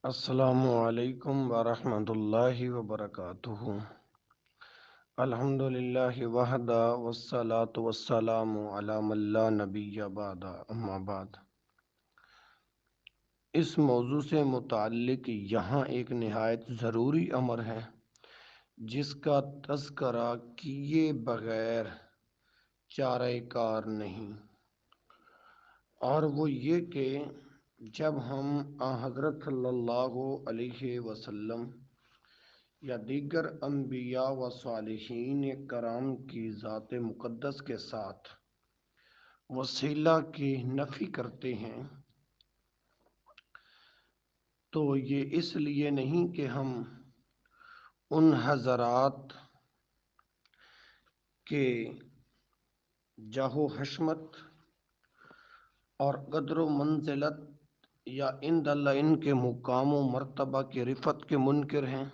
السلام علیکم ورحمۃ اللہ وبرکاتہ۔ الحمد للہ وحدہ والصلاة والسلام علی من لا نبی بعد، اما بعد۔ اس موضوع سے متعلق یہاں ایک نہایت ضروری امر ہے جس کا تذکرہ کیے بغیر چارہ کار نہیں، اور وہ یہ کہ جب ہم حضرت صلی اللہ علیہ وسلم یا دیگر انبیاء و صالحین کرام کی ذات مقدس کے ساتھ وسیلہ کی نفی کرتے ہیں تو یہ اس لیے نہیں کہ ہم ان حضرات کے جاہ و حشمت اور قدر و منزلت یا عند اللہ ان کے مقام و مرتبہ کی رفعت کے منکر ہیں،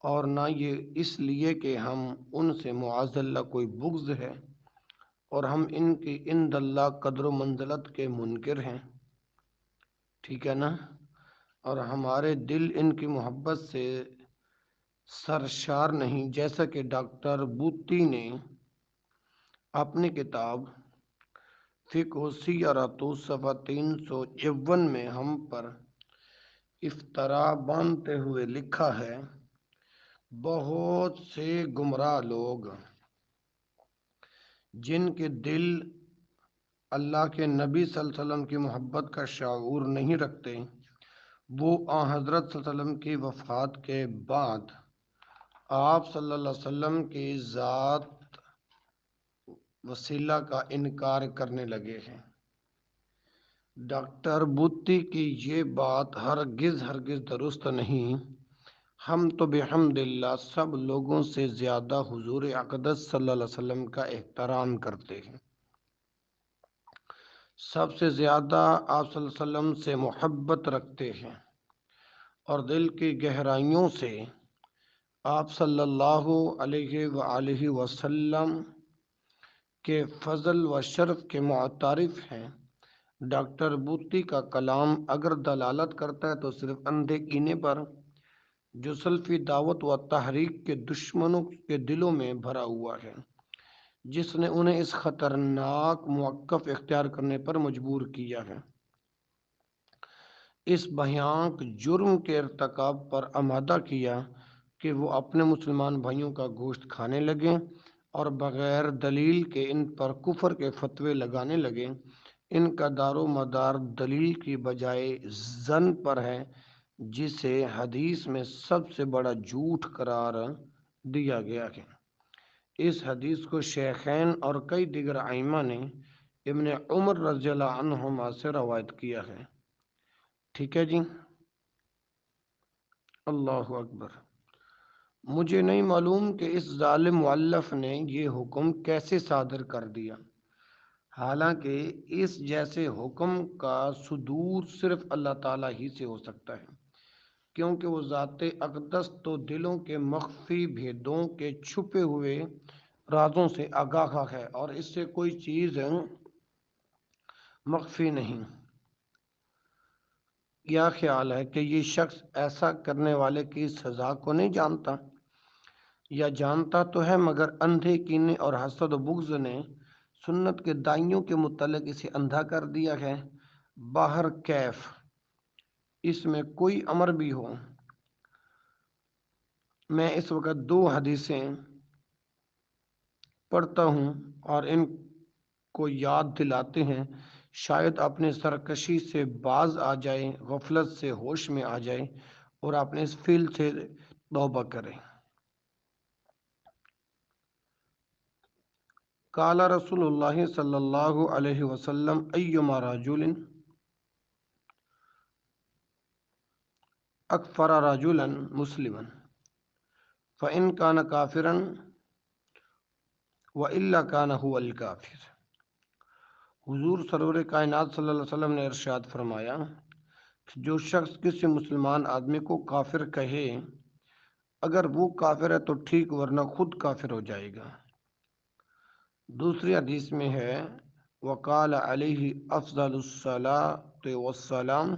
اور نہ یہ اس لیے کہ ہم ان سے معاذ اللہ کوئی بغض ہے اور ہم ان کی عند اللہ قدر و منزلت کے منکر ہیں، ٹھیک ہے نا؟ اور ہمارے دل ان کی محبت سے سرشار نہیں، جیسا کہ ڈاکٹر بوتی نے اپنی کتاب فقہ سیرۃ صفحہ 351 میں ہم پر افترا باندھتے ہوئے لکھا ہے: بہت سے گمراہ لوگ جن کے دل اللہ کے نبی صلی اللہ علیہ وسلم کی محبت کا شعور نہیں رکھتے، وہ حضرت صلی اللہ علیہ وسلم کی وفات کے بعد آپ صلی اللہ علیہ وسلم کی ذات وسیلہ کا انکار کرنے لگے ہیں۔ ڈاکٹر بوتی کی یہ بات ہرگز درست نہیں۔ ہم تو بحمد اللہ سب لوگوں سے زیادہ حضور اقدس صلی اللہ علیہ وسلم کا احترام کرتے ہیں، سب سے زیادہ آپ صلی اللہ علیہ وسلم سے محبت رکھتے ہیں، اور دل کی گہرائیوں سے آپ صلی اللہ علیہ وآلہ وسلم کے فضل و شرف کے معترف ہیں۔ ڈاکٹر بوتی کا کلام اگر دلالت کرتا ہے تو صرف اندھے کینے پر جو سلفی دعوت و تحریک کے دشمنوں کے دلوں میں بھرا ہوا ہے، جس نے انہیں اس خطرناک موقف اختیار کرنے پر مجبور کیا ہے، اس بھیانک جرم کے ارتکاب پر آمادہ کیا کہ وہ اپنے مسلمان بھائیوں کا گوشت کھانے لگیں اور بغیر دلیل کے ان پر کفر کے فتوے لگانے لگے۔ ان کا دار و مدار دلیل کی بجائے ظن پر ہے، جسے حدیث میں سب سے بڑا جھوٹ قرار دیا گیا ہے۔ اس حدیث کو شیخین اور کئی دیگر ائمہ نے ابن عمر رضی اللہ عنہما سے روایت کیا ہے، ٹھیک ہے جی؟ اللہ اکبر۔ مجھے نہیں معلوم کہ اس ظالم مؤلف نے یہ حکم کیسے صادر کر دیا، حالانکہ اس جیسے حکم کا صدور صرف اللہ تعالیٰ ہی سے ہو سکتا ہے، کیونکہ وہ ذات اقدس تو دلوں کے مخفی بھیدوں کے چھپے ہوئے رازوں سے آگاہ ہے، اور اس سے کوئی چیز مخفی نہیں۔ کیا خیال ہے کہ یہ شخص ایسا کرنے والے کی سزا کو نہیں جانتا، یا جانتا تو ہے مگر اندھے کینے اور حسد و بغض نے سنت کے دائیوں کے متعلق اسے اندھا کر دیا ہے؟ باہر کیف اس میں کوئی امر بھی ہو، میں اس وقت 2 حدیثیں پڑھتا ہوں اور ان کو یاد دلاتے ہیں، شاید اپنے سرکشی سے باز آ جائے، غفلت سے ہوش میں آ جائے اور اپنے اس فعل سے توبہ کرے۔ قال رسول اللہ صلی اللہ علیہ وسلم: ایما رجل اکفر رجلا مسلما فإن كان كافرا وإلا كان هو الكافر۔ حضور سرور کائنات صلی اللہ علیہ وسلم نے ارشاد فرمایا کہ جو شخص کسی مسلمان آدمی کو کافر کہے، اگر وہ کافر ہے تو ٹھیک، ورنہ خود کافر ہو جائے گا۔ دوسری حدیث میں ہے: وقال علیہ افضل الصلاۃ والسلام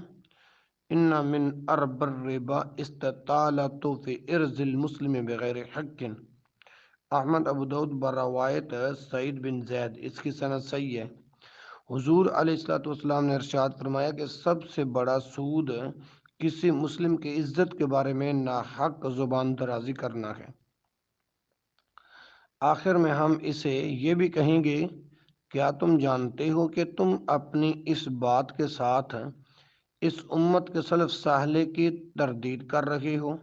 ان من ارب الربا استطالت فی ارض المسلم بغیر حق۔ احمد ابو داود بروایت سعید بن زید، اس کی سند صحیح ہے۔ حضور علیہ الصلوۃ والسلام نے ارشاد فرمایا کہ سب سے بڑا سود کسی مسلم کی عزت کے بارے میں ناحق زبان درازی کرنا ہے۔ آخر میں ہم اسے یہ بھی کہیں گے، کیا تم جانتے ہو کہ تم اپنی اس بات کے ساتھ اس امت کے سلف صالح کی تردید کر رہے ہو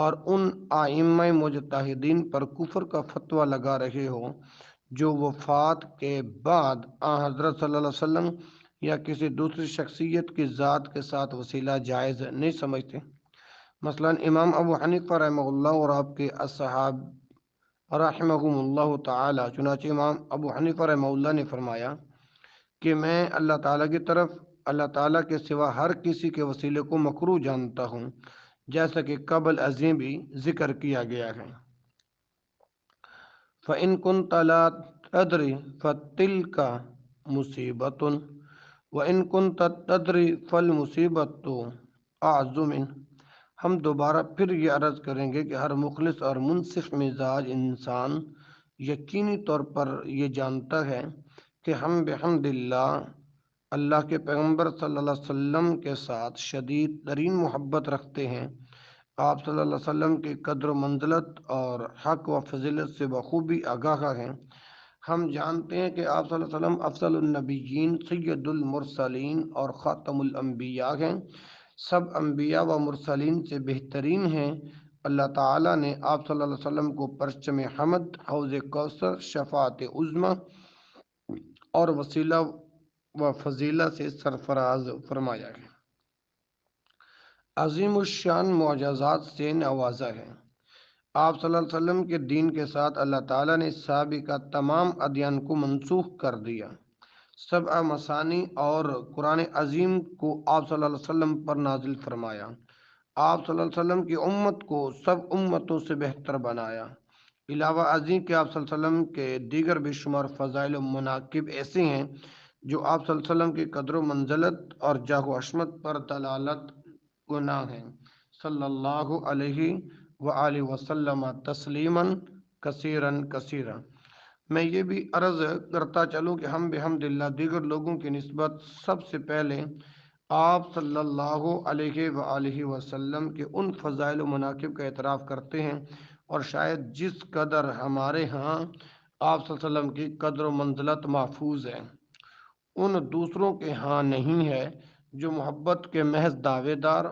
اور ان ائمہ مجتہدین پر کفر کا فتویٰ لگا رہے ہو جو وفات کے بعد حضرت صلی اللہ علیہ وسلم یا کسی دوسری شخصیت کی ذات کے ساتھ وسیلہ جائز نہیں سمجھتے؟ مثلا امام ابو حنیفہ رحمہ اللہ اور آپ کے اصحاب رحمہم اللہ تعالی، چنانچہ امام ابو حنیفہ رحمہ اللہ نے فرمایا کہ میں اللہ تعالیٰ کی طرف اللہ تعالیٰ کے سوا ہر کسی کے وسیلے کو مکروہ جانتا ہوں، جیسا کہ قبل ازیں بھی ذکر کیا گیا ہے۔ فَإِن كُنْتَ لَا تَدْرِ فَتِلْكَ مُصِیبَةٌ وَإِن كُنْتَ تَدْرِ فَالْمُصِیبَةُ أَعْظَمُ مِنْهَا۔ ہم دوبارہ پھر یہ عرض کریں گے کہ ہر مخلص اور منصف مزاج انسان یقینی طور پر یہ جانتا ہے کہ ہم بحمد اللہ کے پیغمبر صلی اللہ علیہ وسلم کے ساتھ شدید ترین محبت رکھتے ہیں۔ آپ صلی اللہ علیہ وسلم کی قدر و منزلت اور حق و فضیلت سے بخوبی آگاہ ہیں۔ ہم جانتے ہیں کہ آپ صلی اللہ علیہ وسلم افضل النبیین، سید المرسلین اور خاتم الانبیاء ہیں، سب انبیاء و مرسلین سے بہترین ہیں۔ اللہ تعالیٰ نے آپ صلی اللہ علیہ وسلم کو پرچم حمد، حوض کوثر، شفاعت عظمی اور وسیلہ و فضیلہ سے سرفراز فرمایا ہے، عظیم الشان معجزات سے نوازا ہے۔ آپ صلی اللہ علیہ وسلم کے دین کے ساتھ اللہ تعالیٰ نے سابقہ تمام ادیان کو منسوخ کر دیا۔ سبع مثانی اور قرآن عظیم کو آپ صلی اللہ علیہ وسلم پر نازل فرمایا۔ آپ صلی اللہ علیہ وسلم کی امت کو سب امتوں سے بہتر بنایا۔ علاوہ ازیں کہ آپ صلی اللہ علیہ وسلم کے دیگر بے شمار فضائل و مناقب ایسے ہیں جو آپ صلی اللہ علیہ وسلم کی قدر و منزلت اور جاہ و عظمت پر دلالت گناہ ہیں۔ صلی اللہ علیہ وآلہ وسلم تسلیما کثیرا کثیرا۔ میں یہ بھی عرض کرتا چلوں کہ ہم بحمد اللہ دیگر لوگوں کی نسبت سب سے پہلے آپ صلی اللہ علیہ وآلہ وسلم کے ان فضائل و مناقب کا اعتراف کرتے ہیں، اور شاید جس قدر ہمارے ہاں آپ صلی اللہ علیہ وسلم کی قدر و منزلت محفوظ ہے، ان دوسروں کے ہاں نہیں ہے جو محبت کے محض دعوے دار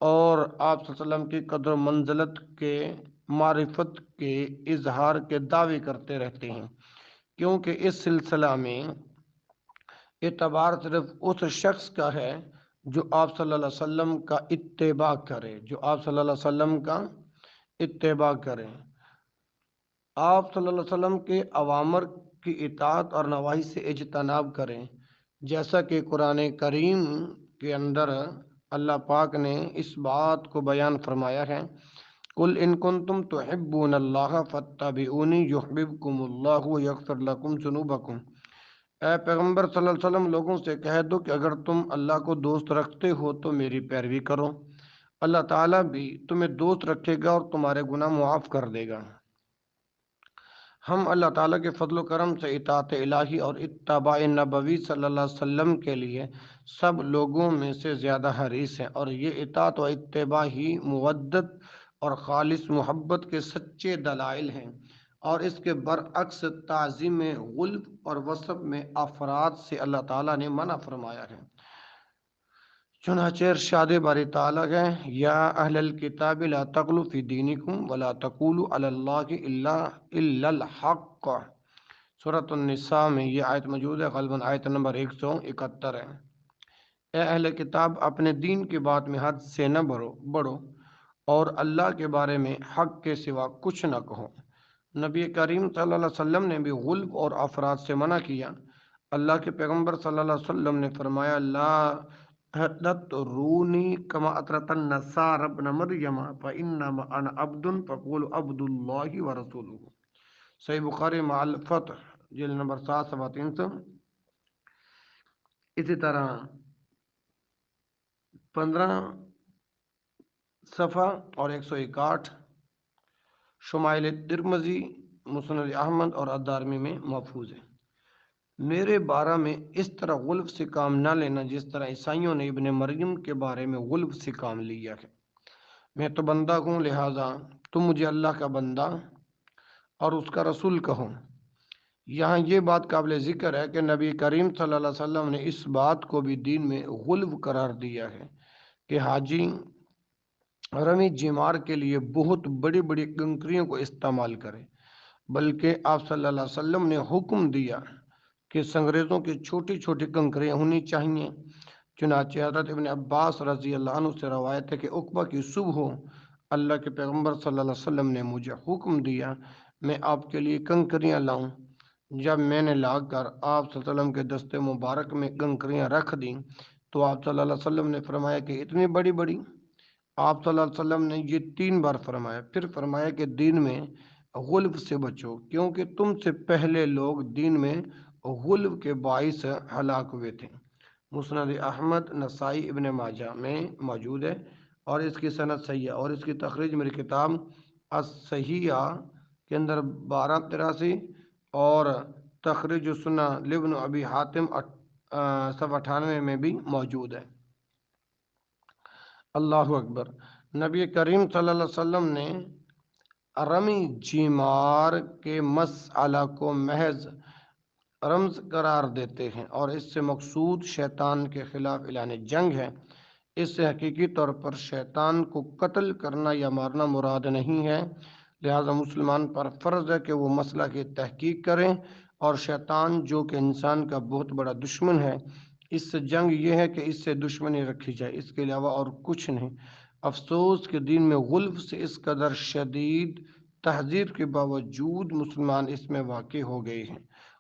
اور آپ صلی اللہ علیہ وسلم کی قدر و منزلت کے معرفت کے اظہار کے دعوے کرتے رہتے ہیں، کیونکہ اس سلسلہ میں اعتبار صرف اس شخص کا ہے جو آپ صلی اللہ علیہ وسلم کا اتباع کرے، جو آپ صلی اللہ علیہ وسلم کا اتباع کرے، آپ صلی اللہ علیہ وسلم کے اوامر کی اطاعت اور نواہی سے اجتناب کریں، جیسا کہ قرآن کریم کے اندر اللہ پاک نے اس بات کو بیان فرمایا ہے، قل ان کنتم تحبون اللہ فاتبعونی یحببکم اللہ ویغفر لکم ذنوبکم۔ اے پیغمبر صلی اللہ علیہ وسلم، لوگوں سے کہہ دو کہ اگر تم اللہ کو دوست رکھتے ہو تو میری پیروی کرو، اللہ تعالیٰ بھی تمہیں دوست رکھے گا اور تمہارے گناہ معاف کر دے گا۔ ہم اللہ تعالیٰ کے فضل و کرم سے اطاعت الہی اور اتباع نبوی صلی اللہ علیہ وسلم کے لیے سب لوگوں میں سے زیادہ حریص ہیں، اور یہ اطاعت و اتباع ہی مودت اور خالص محبت کے سچے دلائل ہیں، اور اس کے برعکس تعظیم غلب اور وصف میں افراد سے اللہ تعالیٰ نے منع فرمایا ہے۔ چنانچہ ارشاد باری تعالیٰ ہے، یا اہل الکتاب لا تغلوا فی دینکم ولا تقولوا علی اللہ الا الحق۔ سورۃ النساء میں یہ آیت موجود ہے، غالباً آیت نمبر 171 ہے۔ اے اہل کتاب، اپنے دین کی بات میں حد سے نہ بڑھو اور اللہ کے بارے میں حق کے سوا کچھ نہ کہو۔ نبی کریم صلی اللہ علیہ وسلم نے بھی غلب اور افراد سے منع کیا۔ اللہ کے پیغمبر صلی اللہ علیہ وسلم نے فرمایا، لا تطرونی کما اطرت النصارى ابن مریم فانما انا عبد فقولوا عبد اللہ ورسولہ۔ صحیح بخاری مع الفتح جلد نمبر 7 صفحہ 300۔ اسی طرح 15 صفحہ اور 161 شمائل ترمذی، مسند احمد اور الدارمی میں محفوظ ہے۔ میرے بارے میں اس طرح غلف سے کام نہ لینا جس طرح عیسائیوں نے ابن مریم کے بارے میں غلف سے کام لیا ہے۔ میں تو بندہ ہوں، لہٰذا تم مجھے اللہ کا بندہ اور اس کا رسول کہو۔ یہاں یہ بات قابل ذکر ہے کہ نبی کریم صلی اللہ علیہ وسلم نے اس بات کو بھی دین میں غلو قرار دیا ہے کہ حاجی رمی جمار کے لیے بہت بڑی بڑی کنکریوں کو استعمال کرے، بلکہ آپ صلی اللہ علیہ وسلم نے حکم دیا کہ سنگریزوں کی چھوٹی چھوٹی کنکریاں ہونی چاہیے۔ چنانچہ حضرت ابن عباس رضی اللہ عنہ سے روایت ہے کہ عقبہ کی صبح ہو، اللہ کے پیغمبر صلی اللہ علیہ وسلم نے مجھے حکم دیا میں آپ کے لیے کنکریاں لاؤں۔ جب میں نے لا کر آپ صلی اللہ علیہ وسلم کے دستے مبارک میں کنکریاں رکھ دیں تو آپ صلی اللہ علیہ وسلم نے فرمایا کہ اتنی بڑی بڑی؟ آپ صلی اللہ علیہ وسلم نے یہ 3 بار فرمایا، پھر فرمایا کہ دین میں غلو سے بچو کیونکہ تم سے پہلے لوگ دین میں غلو کے باعث ہلاک ہوئے تھے۔ مسند احمد، نسائی، ابن ماجہ میں موجود ہے اور اس کی سند صحیح ہے، اور اس کی تخریج میری کتاب الصحیحہ کے اندر 1283 اور تخریج سنن لابن ابی حاتم صفحہ 98 میں بھی موجود ہے۔ اللہ اکبر۔ نبی کریم صلی اللہ علیہ وسلم نے رمی جیمار کے مسئلہ کو محض رمز قرار دیتے ہیں اور اس سے مقصود شیطان کے خلاف اعلان جنگ ہے۔ اس سے حقیقی طور پر شیطان کو قتل کرنا یا مارنا مراد نہیں ہے، لہذا مسلمان پر فرض ہے کہ وہ مسئلہ کی تحقیق کریں اور شیطان جو کہ انسان کا بہت بڑا دشمن ہے، اس سے جنگ یہ ہے کہ اس سے دشمنی رکھی جائے، اس کے علاوہ اور کچھ نہیں۔ افسوس کہ دین میں غلو سے اس قدر شدید تحذیر کے باوجود مسلمان اس میں واقع ہو گئے ہیں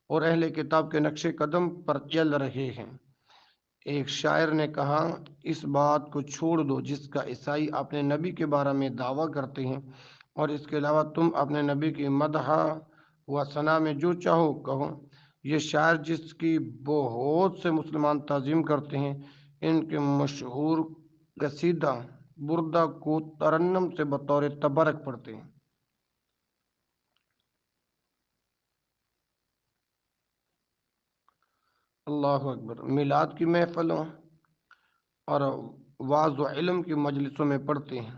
اور اہل کتاب کے نقش قدم پر چل رہے ہیں۔ ایک شاعر نے کہا، اس بات کو چھوڑ دو جس کا عیسائی اپنے نبی کے بارے میں دعویٰ کرتے ہیں، اور اس کے علاوہ تم اپنے نبی کی مدح و ثنا میں جو چاہو کہو۔ یہ شاعر جس کی بہت سے مسلمان تعظیم کرتے ہیں، ان کے مشہور قصیدہ بردہ کو ترنم سے بطور تبرک پڑھتے ہیں۔ اللہ اکبر۔ میلاد کی محفلوں اور وعظ و علم کی مجلسوں میں پڑھتے ہیں،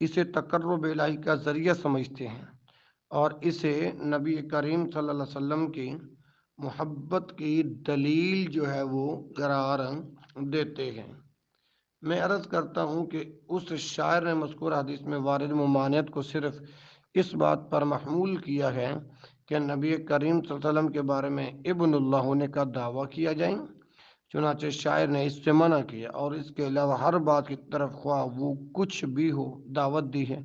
اسے تقرب الہی کا ذریعہ سمجھتے ہیں اور اسے نبی کریم صلی اللہ علیہ وسلم کی محبت کی دلیل جو ہے وہ قرار دیتے ہیں۔ میں عرض کرتا ہوں کہ اس شاعر نے مذکور حدیث میں وارد ممانعت کو صرف اس بات پر محمول کیا ہے کہ نبی کریم صلی اللہ علیہ وسلم کے بارے میں ابن اللہ ہونے کا دعویٰ کیا جائے، چنانچہ شاعر نے اس سے منع کیا اور اس کے علاوہ ہر بات کی طرف خواہ وہ کچھ بھی ہو دعوت دی ہے،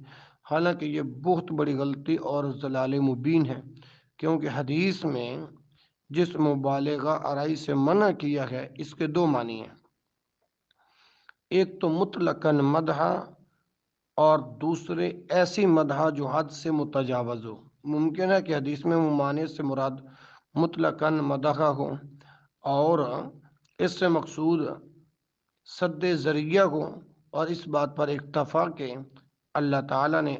حالانکہ یہ بہت بڑی غلطی اور ضلال مبین ہے، کیونکہ حدیث میں جس مبالغہ آرائی سے منع کیا ہے اس کے 2 معنی ہیں، ایک تو مطلقاً مدح اور دوسرے ایسی مدح جو حد سے متجاوز ہو۔ ممکن ہے کہ حدیث میں ممانعت سے مراد مطلقاً مدح ہو اور اس سے مقصود سد ذریعہ ہو، اور اس بات پر اکتفا کہ اللہ تعالیٰ نے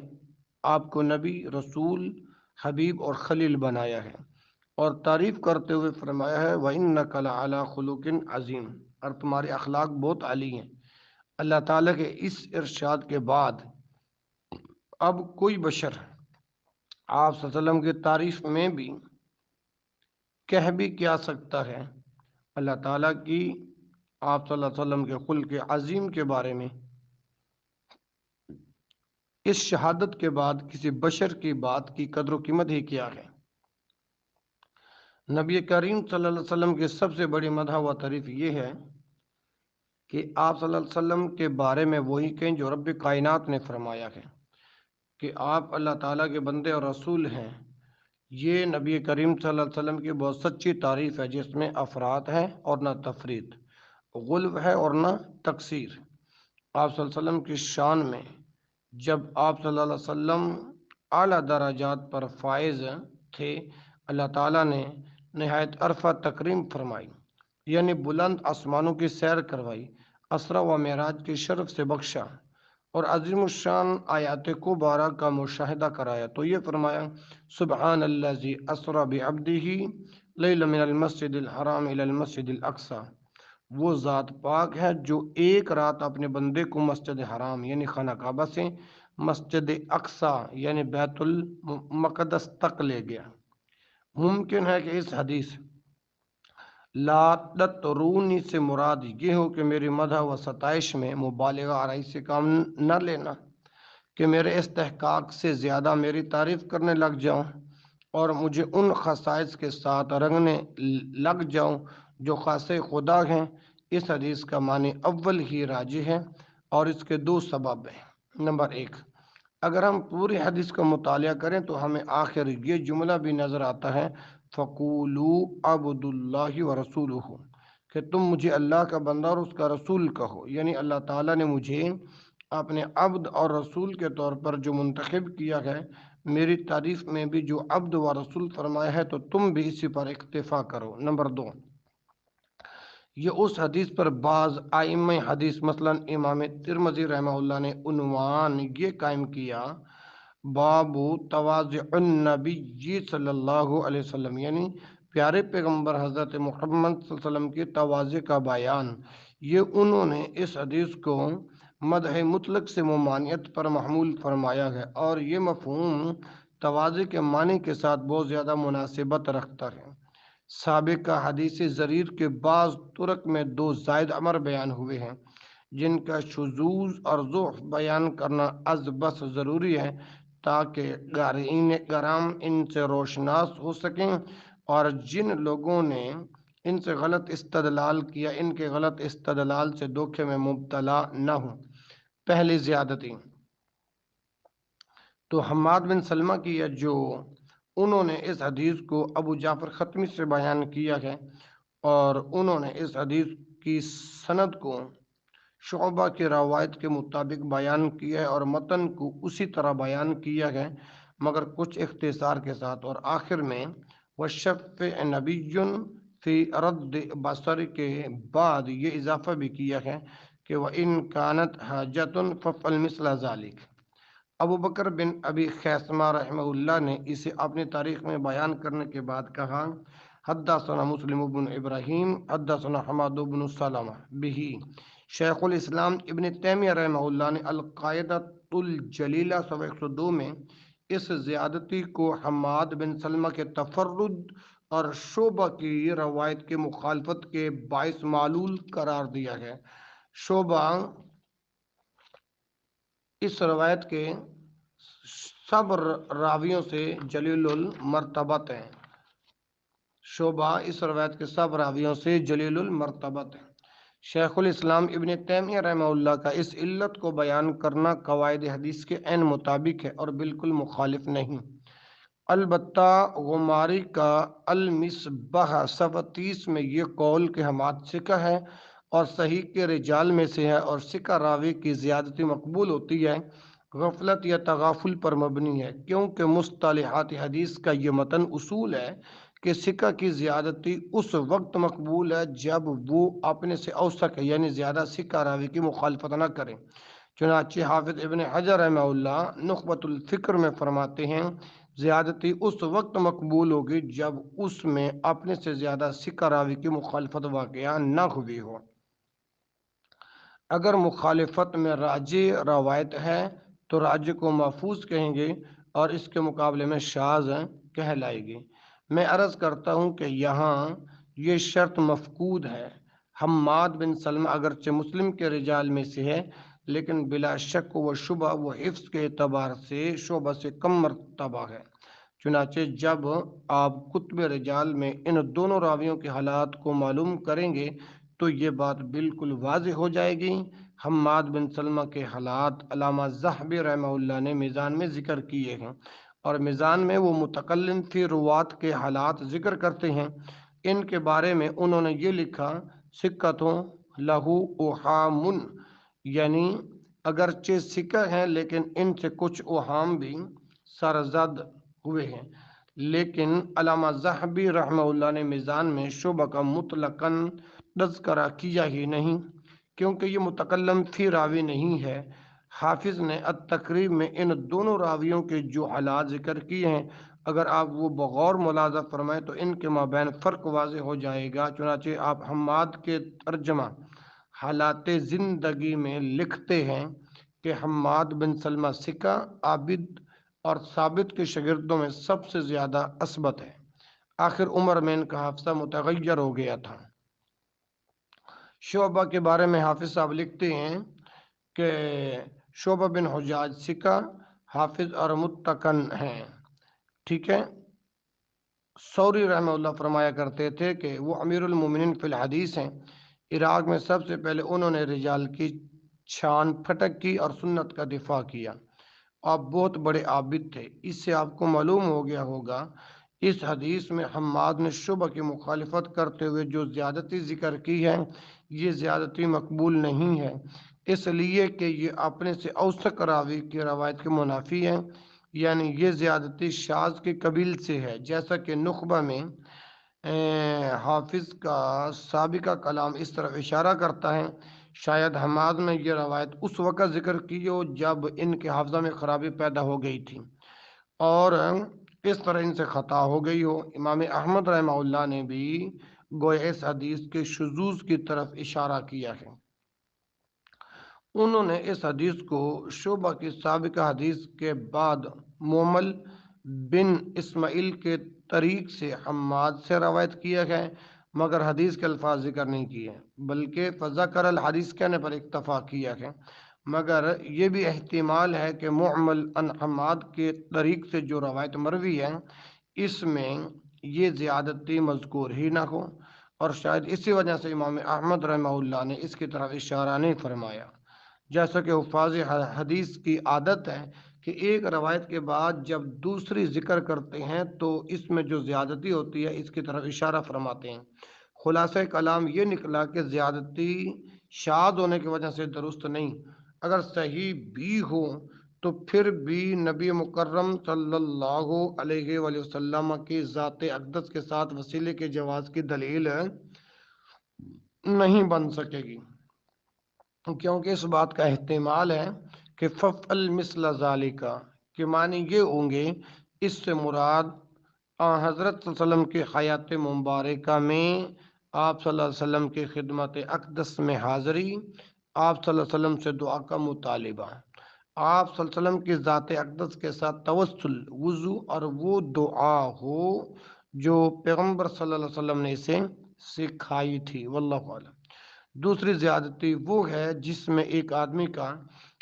آپ کو نبی، رسول، حبیب اور خلیل بنایا ہے اور تعریف کرتے ہوئے فرمایا ہے وَإِنَّكَ لَعَلَىٰ خُلُقٍ عَظِيمٍ، اور تمہارے اخلاق بہت عالی ہیں۔ اللہ تعالیٰ کے اس ارشاد کے بعد اب کوئی بشر آپ صلی اللہ علیہ وسلم کی تعریف میں بھی کہہ بھی کیا سکتا ہے؟ اللہ تعالیٰ کی آپ صلی اللہ علیہ وسلم کے خلق عظیم کے بارے میں اس شہادت کے بعد کسی بشر کی بات کی قدر و قیمت ہی کیا ہے؟ نبی کریم صلی اللہ علیہ وسلم کی سب سے بڑی مدح و تعریف یہ ہے کہ آپ صلی اللہ علیہ وسلم کے بارے میں وہی کہیں جو رب کائنات نے فرمایا ہے کہ آپ اللہ تعالیٰ کے بندے اور رسول ہیں۔ یہ نبی کریم صلی اللہ علیہ وسلم کی بہت سچی تعریف ہے جس میں افراد ہیں اور نہ تفرید، غلو ہے اور نہ تقصیر۔ آپ صلی اللہ علیہ وسلم کی شان میں جب آپ صلی اللہ علیہ وسلم اعلیٰ درجات پر فائز تھے، اللہ تعالیٰ نے نہایت عرفہ تکریم فرمائی، یعنی بلند آسمانوں کی سیر کروائی، اسرا و معراج کے شرف سے بخشا اور عظیم الشان آیات کبارہ کا مشاہدہ کرایا تو یہ فرمایا سبحان الذی اسرا بعبدہ لیلا من المسجد الحرام الی المسجد الاقصی، وہ ذات پاک ہے جو ایک رات اپنے بندے کو مسجد حرام یعنی خانہ کعبہ سے مسجد اقصی یعنی بیت المقدس تک لے گیا۔ ممکن ہے کہ اس حدیث لا تطرونی سے مراد یہ ہو کہ میری مدح و ستائش میں مبالغہ آرائی سے کام نہ لینا، کہ میرے استحقاق سے زیادہ میری تعریف کرنے لگ جاؤں اور مجھے ان خصائص کے ساتھ رنگنے لگ جاؤں جو خاص خدا ہیں۔ اس حدیث کا معنی اول ہی راجح ہے اور اس کے دو سبب ہیں۔ نمبر ایک، اگر ہم پوری حدیث کا مطالعہ کریں تو ہمیں آخر یہ جملہ بھی نظر آتا ہے فَقُولُوا عَبْدُ اللَّهِ وَرَسُولُهُ، کہ تم مجھے اللہ کا بندہ اور اس کا رسول کہو، یعنی اللہ تعالیٰ نے مجھے اپنے عبد اور رسول کے طور پر جو منتخب کیا ہے، میری تعریف میں بھی جو عبد و رسول فرمایا ہے تو تم بھی اسی پر اکتفا کرو۔ نمبر دو، یہ اس حدیث پر بعض ائمہ حدیث مثلا امام ترمذی رحمہ اللہ نے عنوان یہ قائم کیا باب تواضع النبی صلی اللہ علیہ وسلم، یعنی پیارے پیغمبر حضرت محمد صلی اللہ علیہ وسلم کی تواضع کا بیان۔ یہ انہوں نے اس حدیث کو مدح مطلق سے ممانعت پر محمول فرمایا ہے اور یہ مفہوم تواضع کے معنی کے ساتھ بہت زیادہ مناسبت رکھتا ہے۔ سابقہ حدیث ضریر کے بعض طرق میں دو زائد امر بیان ہوئے ہیں جن کا شذوذ اور ضعف بیان کرنا از بس ضروری ہے تاکہ قارئین کرام ان سے روشناس ہو سکیں اور جن لوگوں نے ان سے غلط استدلال کیا ان کے غلط استدلال سے دھوکے میں مبتلا نہ ہوں۔ پہلی زیادتی تو حماد بن سلمہ کی ہے جو انہوں نے اس حدیث کو ابو جعفر ختمی سے بیان کیا ہے اور انہوں نے اس حدیث کی سند کو شعبہ کی روایت کے مطابق بیان کیا ہے اور متن کو اسی طرح بیان کیا ہے مگر کچھ اختصار کے ساتھ، اور آخر میں وشفع نبی فی رد بصر کے بعد یہ اضافہ بھی کیا ہے کہ وَإِن كَانَتْ حَاجَةٌ فَافْعَلْ مِثْلَ ذَلِكَ۔ ابو بکر بن ابی خیثمہ رحمہ اللہ نے اسے اپنی تاریخ میں بیان کرنے کے بعد کہا حدثنا مسلم بن ابراہیم حدثنا حماد بن سلمہ بہ۔ شیخ الاسلام ابن تیمیہ رحمہ اللہ نے القاعدۃ الجلیلہ صفحہ 102 میں اس زیادتی کو حماد بن سلمہ کے تفرد اور شعبہ کی روایت کے مخالفت کے باعث معلول قرار دیا ہے۔ شعبہ اس روایت کے سب راویوں سے جلیل المرتبت ہیں۔ شعبہ اس روایت کے سب راویوں سے جلیل المرتبت ہیں۔ شیخ الاسلام ابن تیمیہ رحمہ اللہ کا اس علت کو بیان کرنا قواعد حدیث کے عین مطابق ہے اور بالکل مخالف نہیں۔ البتہ غماری کا المصباح صفحہ 30 میں یہ قول کہ حماد ثقہ ہے اور صحیح کے رجال میں سے ہے اور ثقہ راوی کی زیادتی مقبول ہوتی ہے، غفلت یا تغافل پر مبنی ہے، کیونکہ مصطلحات حدیث کا یہ متن اصول ہے کہ ثقہ کی زیادتی اس وقت مقبول ہے جب وہ اپنے سے اوثق ہے یعنی زیادہ ثقہ راوی کی مخالفت نہ کرے۔ چنانچہ حافظ ابن حجر رحمہ اللہ نخبۃ الفکر میں فرماتے ہیں زیادتی اس وقت مقبول ہوگی جب اس میں اپنے سے زیادہ ثقہ راوی کی مخالفت واقعہ نہ ہوئی ہو۔ اگر مخالفت میں راجح روایت ہے تو راجح کو محفوظ کہیں گے اور اس کے مقابلے میں شاذ کہلائے گی۔ میں عرض کرتا ہوں کہ یہاں یہ شرط مفقود ہے۔ حماد بن سلمہ اگرچہ مسلم کے رجال میں سے ہے لیکن بلا شک و شبہ وہ حفظ کے اعتبار سے شعبہ سے کم مرتبہ ہے۔ چنانچہ جب آپ کتب رجال میں ان دونوں راویوں کے حالات کو معلوم کریں گے تو یہ بات بالکل واضح ہو جائے گی۔ حماد بن سلمہ کے حالات علامہ ذہبی رحمہ اللہ نے میزان میں ذکر کیے ہیں اور میزان میں وہ متکلم فی روات کے حالات ذکر کرتے ہیں۔ ان کے بارے میں انہوں نے یہ لکھا ثقۃ لہ اوہام، یعنی اگرچہ ثقہ ہیں لیکن ان سے کچھ اوہام بھی سرزد ہوئے ہیں۔ لیکن علامہ ذہبی رحمہ اللہ نے میزان میں شعبہ کا مطلقاً تذکرہ کیا ہی نہیں، کیونکہ یہ متکلم فی راوی نہیں ہے، حافظ نے التقریب میں ان دونوں راویوں کے جو حالات ذکر کیے ہیں اگر آپ وہ بغور ملاحظہ فرمائیں تو ان کے مابین فرق واضح ہو جائے گا۔ چنانچہ آپ حماد کے ترجمہ حالات زندگی میں لکھتے ہیں کہ حماد بن سلمہ ثقہ، عابد اور ثابت کے شاگردوں میں سب سے زیادہ اثبت ہے۔ آخر عمر میں ان کا حافظہ متغیر ہو گیا تھا۔ شعبہ کے بارے میں حافظ صاحب لکھتے ہیں کہ شعبہ بن حجاج ثقہ، حافظ اور متقن ہیں، ٹھیک ہے۔ ثوری رحمہ اللہ فرمایا کرتے تھے کہ وہ امیر المومنین فی الحدیث ہیں۔ عراق میں سب سے پہلے انہوں نے رجال کی چھان پھٹک کی اور سنت کا دفاع کیا۔ آپ بہت بڑے عابد تھے۔ اس سے آپ کو معلوم ہو گیا ہوگا اس حدیث میں حماد نے شعبہ کی مخالفت کرتے ہوئے جو زیادتی ذکر کی ہے یہ زیادتی مقبول نہیں ہے، اس لیے کہ یہ اپنے سے اوثق راوی کی روایت کے منافی ہے، یعنی یہ زیادتی شاذ کے قبیل سے ہے، جیسا کہ نخبہ میں حافظ کا سابقہ کلام اس طرف اشارہ کرتا ہے۔ شاید حماد نے یہ روایت اس وقت ذکر کی ہو جب ان کے حافظہ میں خرابی پیدا ہو گئی تھی اور اس طرح ان سے خطا ہو گئی ہو۔ امام احمد رحمہ اللہ نے بھی گویا اس حدیث کے شذوذ کی طرف اشارہ کیا ہے۔ انہوں نے اس حدیث کو شعبہ کی سابقہ حدیث کے بعد مومل بن اسماعیل کے طریق سے حماد سے روایت کیا ہے، مگر حدیث کے الفاظ ذکر نہیں کیے بلکہ فذکر الحدیث کہنے پر اکتفا کیا ہے، مگر یہ بھی احتمال ہے کہ معمل ان حماد کے طریق سے جو روایت مروی ہے اس میں یہ زیادتی مذکور ہی نہ ہو، اور شاید اسی وجہ سے امام احمد رحمہ اللہ نے اس کی طرف اشارہ نہیں فرمایا۔ جیسا کہ حفاظ حدیث کی عادت ہے کہ ایک روایت کے بعد جب دوسری ذکر کرتے ہیں تو اس میں جو زیادتی ہوتی ہے اس کی طرف اشارہ فرماتے ہیں۔ خلاصہ کلام یہ نکلا کہ زیادتی شاذ ہونے کی وجہ سے درست نہیں، اگر صحیح بھی ہو تو پھر بھی نبی مکرم صلی اللہ علیہ وآلہ وسلم کی ذات اقدس کے ساتھ وسیلے کے جواز کی دلیل نہیں بن سکے گی، کیونکہ اس بات کا احتمال ہے کہ ففعل مثل ذالک کے معنی یہ ہوں گے، اس سے مراد حضرت صلی اللہ علیہ وسلم کی حیات مبارکہ میں آپ صلی اللہ علیہ وسلم کی خدمت اقدس میں حاضری، آپ صلی اللہ علیہ وسلم سے دعا کا مطالبہ، آپ صلی اللہ علیہ وسلم کی ذات اقدس کے ساتھ توسل، وضو اور وہ دعا ہو جو پیغمبر صلی اللہ علیہ وسلم نے اسے سکھائی تھی، واللہ اعلم۔ دوسری زیادتی وہ ہے جس میں ایک آدمی کا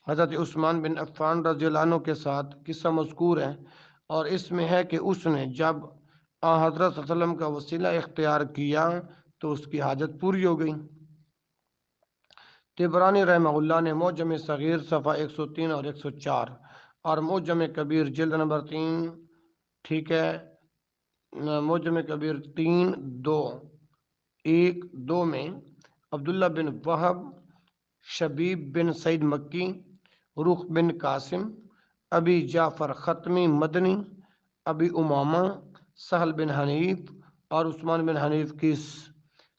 حضرت عثمان بن عفان رضی اللہ عنہ کے ساتھ قصہ مذکور ہے، اور اس میں ہے کہ اس نے جب حضرت صلی اللہ علیہ وسلم کا وسیلہ اختیار کیا تو اس کی حاجت پوری ہو گئی۔ طبرانی رحمہ اللہ نے معجم صغیر صفحہ 103 اور 104 اور معجم کبیر جلد نمبر 3، ٹھیک ہے، معجم کبیر 3.2.1.2 میں عبداللہ بن وہب، شبیب بن سعید مکی، رخ بن قاسم، ابی جعفر ختمی مدنی، ابی امامہ، سہل بن حنیف اور عثمان بن حنیف کی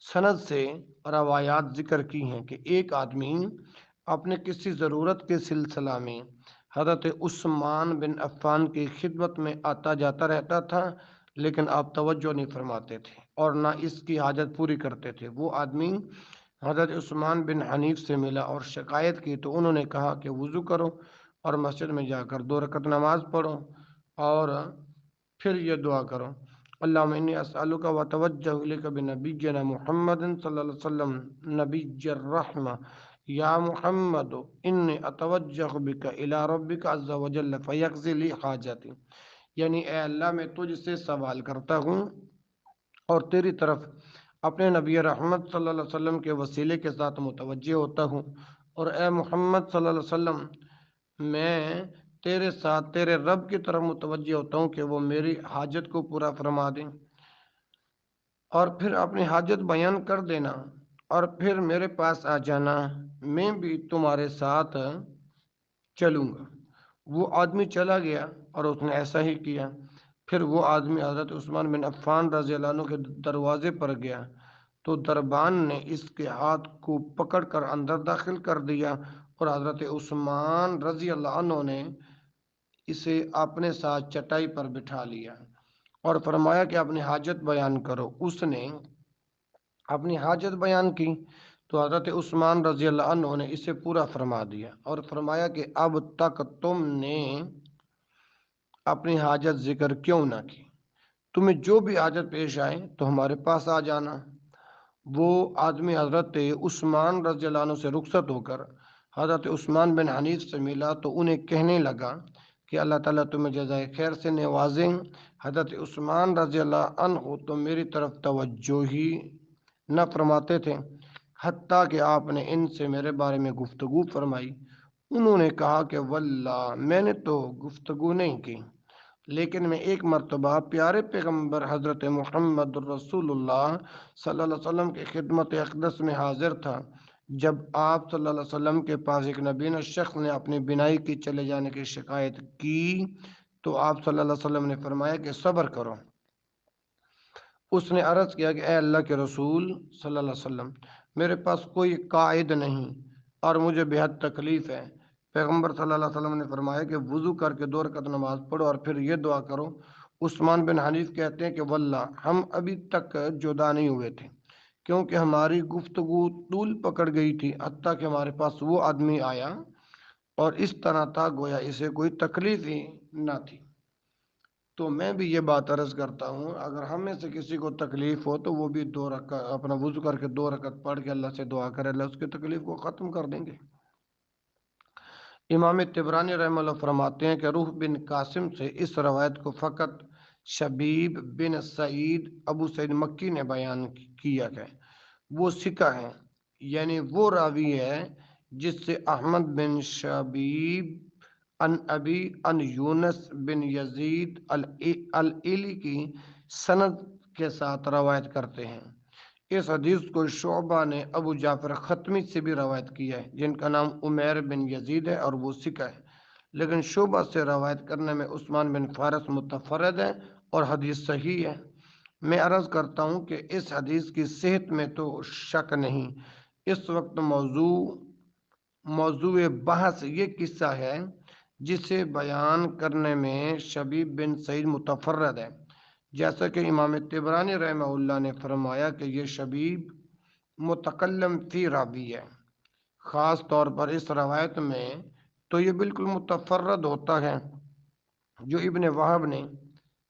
سند سے روایات ذکر کی ہیں کہ ایک آدمی اپنے کسی ضرورت کے سلسلہ میں حضرت عثمان بن عفان کی خدمت میں آتا جاتا رہتا تھا، لیکن آپ توجہ نہیں فرماتے تھے اور نہ اس کی حاجت پوری کرتے تھے۔ وہ آدمی حضرت عثمان بن حنیف سے ملا اور شکایت کی تو انہوں نے کہا کہ وضو کرو اور مسجد میں جا کر 2 رکعت نماز پڑھو اور پھر یہ دعا کرو، اللہم انی اسألک و توجہ الیک بنبینا محمد صلی اللہ علیہ وسلم نبی الرحمہ، یا محمد انی اتوجہ بک الی ربک عز و جل فیقضی لی حاجتی، یعنی اے اللہ میں تجھ سے سوال کرتا ہوں اور تیری طرف اپنے نبی رحمت صلی اللہ علیہ وسلم کے وسیلے کے ساتھ متوجہ ہوتا ہوں، اور اے محمد صلی اللہ علیہ وسلم میں تیرے ساتھ تیرے رب کی طرف متوجہ ہوتا ہوں کہ وہ میری حاجت کو پورا فرما دیں، اور پھر اپنی حاجت بیان کر دینا اور پھر میرے پاس آ جانا، میں بھی تمہارے ساتھ چلوں گا۔ وہ آدمی چلا گیا اور اس نے ایسا ہی کیا۔ پھر وہ آدمی حضرت عثمان بن عفان رضی اللہ عنہ کے دروازے پر گیا تو دربان نے اس کے ہاتھ کو پکڑ کر اندر داخل کر دیا اور حضرت عثمان رضی اللہ عنہ نے اسے اپنے ساتھ چٹائی پر بٹھا لیا اور فرمایا کہ اپنی حاجت بیان کرو۔ اس نے اپنی حاجت بیان کی تو حضرت عثمان رضی اللہ عنہ نے اسے پورا فرما دیا اور فرمایا کہ اب تک تم نے اپنی حاجت ذکر کیوں نہ کی؟ تمہیں جو بھی حاجت پیش آئے تو ہمارے پاس آ جانا۔ وہ آدمی حضرت عثمان رضی اللہ عنہ سے رخصت ہو کر حضرت عثمان بن حنیف سے ملا تو انہیں کہنے لگا کہ اللہ تعالیٰ تمہیں جزائے خیر سے نوازیں۔ حضرت عثمان رضی اللہ عنہ تو میری طرف توجہ ہی نہ فرماتے تھے حتیٰ کہ آپ نے ان سے میرے بارے میں گفتگو فرمائی۔ انہوں نے کہا کہ واللہ میں نے تو گفتگو نہیں کی، لیکن میں ایک مرتبہ پیارے پیغمبر حضرت محمد رسول اللہ صلی اللہ علیہ وسلم کی خدمت اقدس میں حاضر تھا جب آپ صلی اللہ علیہ وسلم کے پاس ایک نبینا شخص نے اپنی بینائی کی چلے جانے کی شکایت کی تو آپ صلی اللہ علیہ وسلم نے فرمایا کہ صبر کرو۔ اس نے عرض کیا کہ اے اللہ کے رسول صلی اللہ علیہ وسلم، میرے پاس کوئی قائد نہیں اور مجھے بے حد تکلیف ہے۔ پیغمبر صلی اللہ علیہ وسلم نے فرمایا کہ وضو کر کے 2 رکعت نماز پڑھو اور پھر یہ دعا کرو۔ عثمان بن حنیف کہتے ہیں کہ واللہ ہم ابھی تک جدا نہیں ہوئے تھے کیونکہ ہماری گفتگو طول پکڑ گئی تھی حتیٰ کہ ہمارے پاس وہ آدمی آیا اور اس طرح تھا گویا اسے کوئی تکلیف ہی نہ تھی۔ تو میں بھی یہ بات عرض کرتا ہوں، اگر ہم میں سے کسی کو تکلیف ہو تو وہ بھی 2 رکعت اپنا وضو کر کے 2 رکعت پڑھ کے اللہ سے دعا کرے، اللہ اس کی تکلیف کو ختم کر دیں گے۔ امام طبرانی رحمہ اللہ فرماتے ہیں کہ روح بن قاسم سے اس روایت کو فقط شبیب بن سعید ابو سعید مکی نے بیان کیا ہے۔ وہ ثقہ ہے، یعنی وہ راوی ہے جس سے احمد بن شبیب ان ابی ان یونس بن یزید الایلی کی سند کے ساتھ روایت کرتے ہیں۔ اس حدیث کو شعبہ نے ابو جعفر ختمی سے بھی روایت کیا ہے جن کا نام عمیر بن یزید ہے اور وہ ثقہ ہے، لیکن شعبہ سے روایت کرنے میں عثمان بن فارس متفرد ہے اور حدیث صحیح ہے۔ میں عرض کرتا ہوں کہ اس حدیث کی صحت میں تو شک نہیں۔ اس وقت موضوع بحث یہ قصہ ہے جسے بیان کرنے میں شبیب بن سعید متفرد ہے، جیسا کہ امام طبرانی رحمہ اللہ نے فرمایا کہ یہ شبیب متکلم فی راوی ہے۔ خاص طور پر اس روایت میں تو یہ بالکل متفرد ہوتا ہے جو ابن وہب نے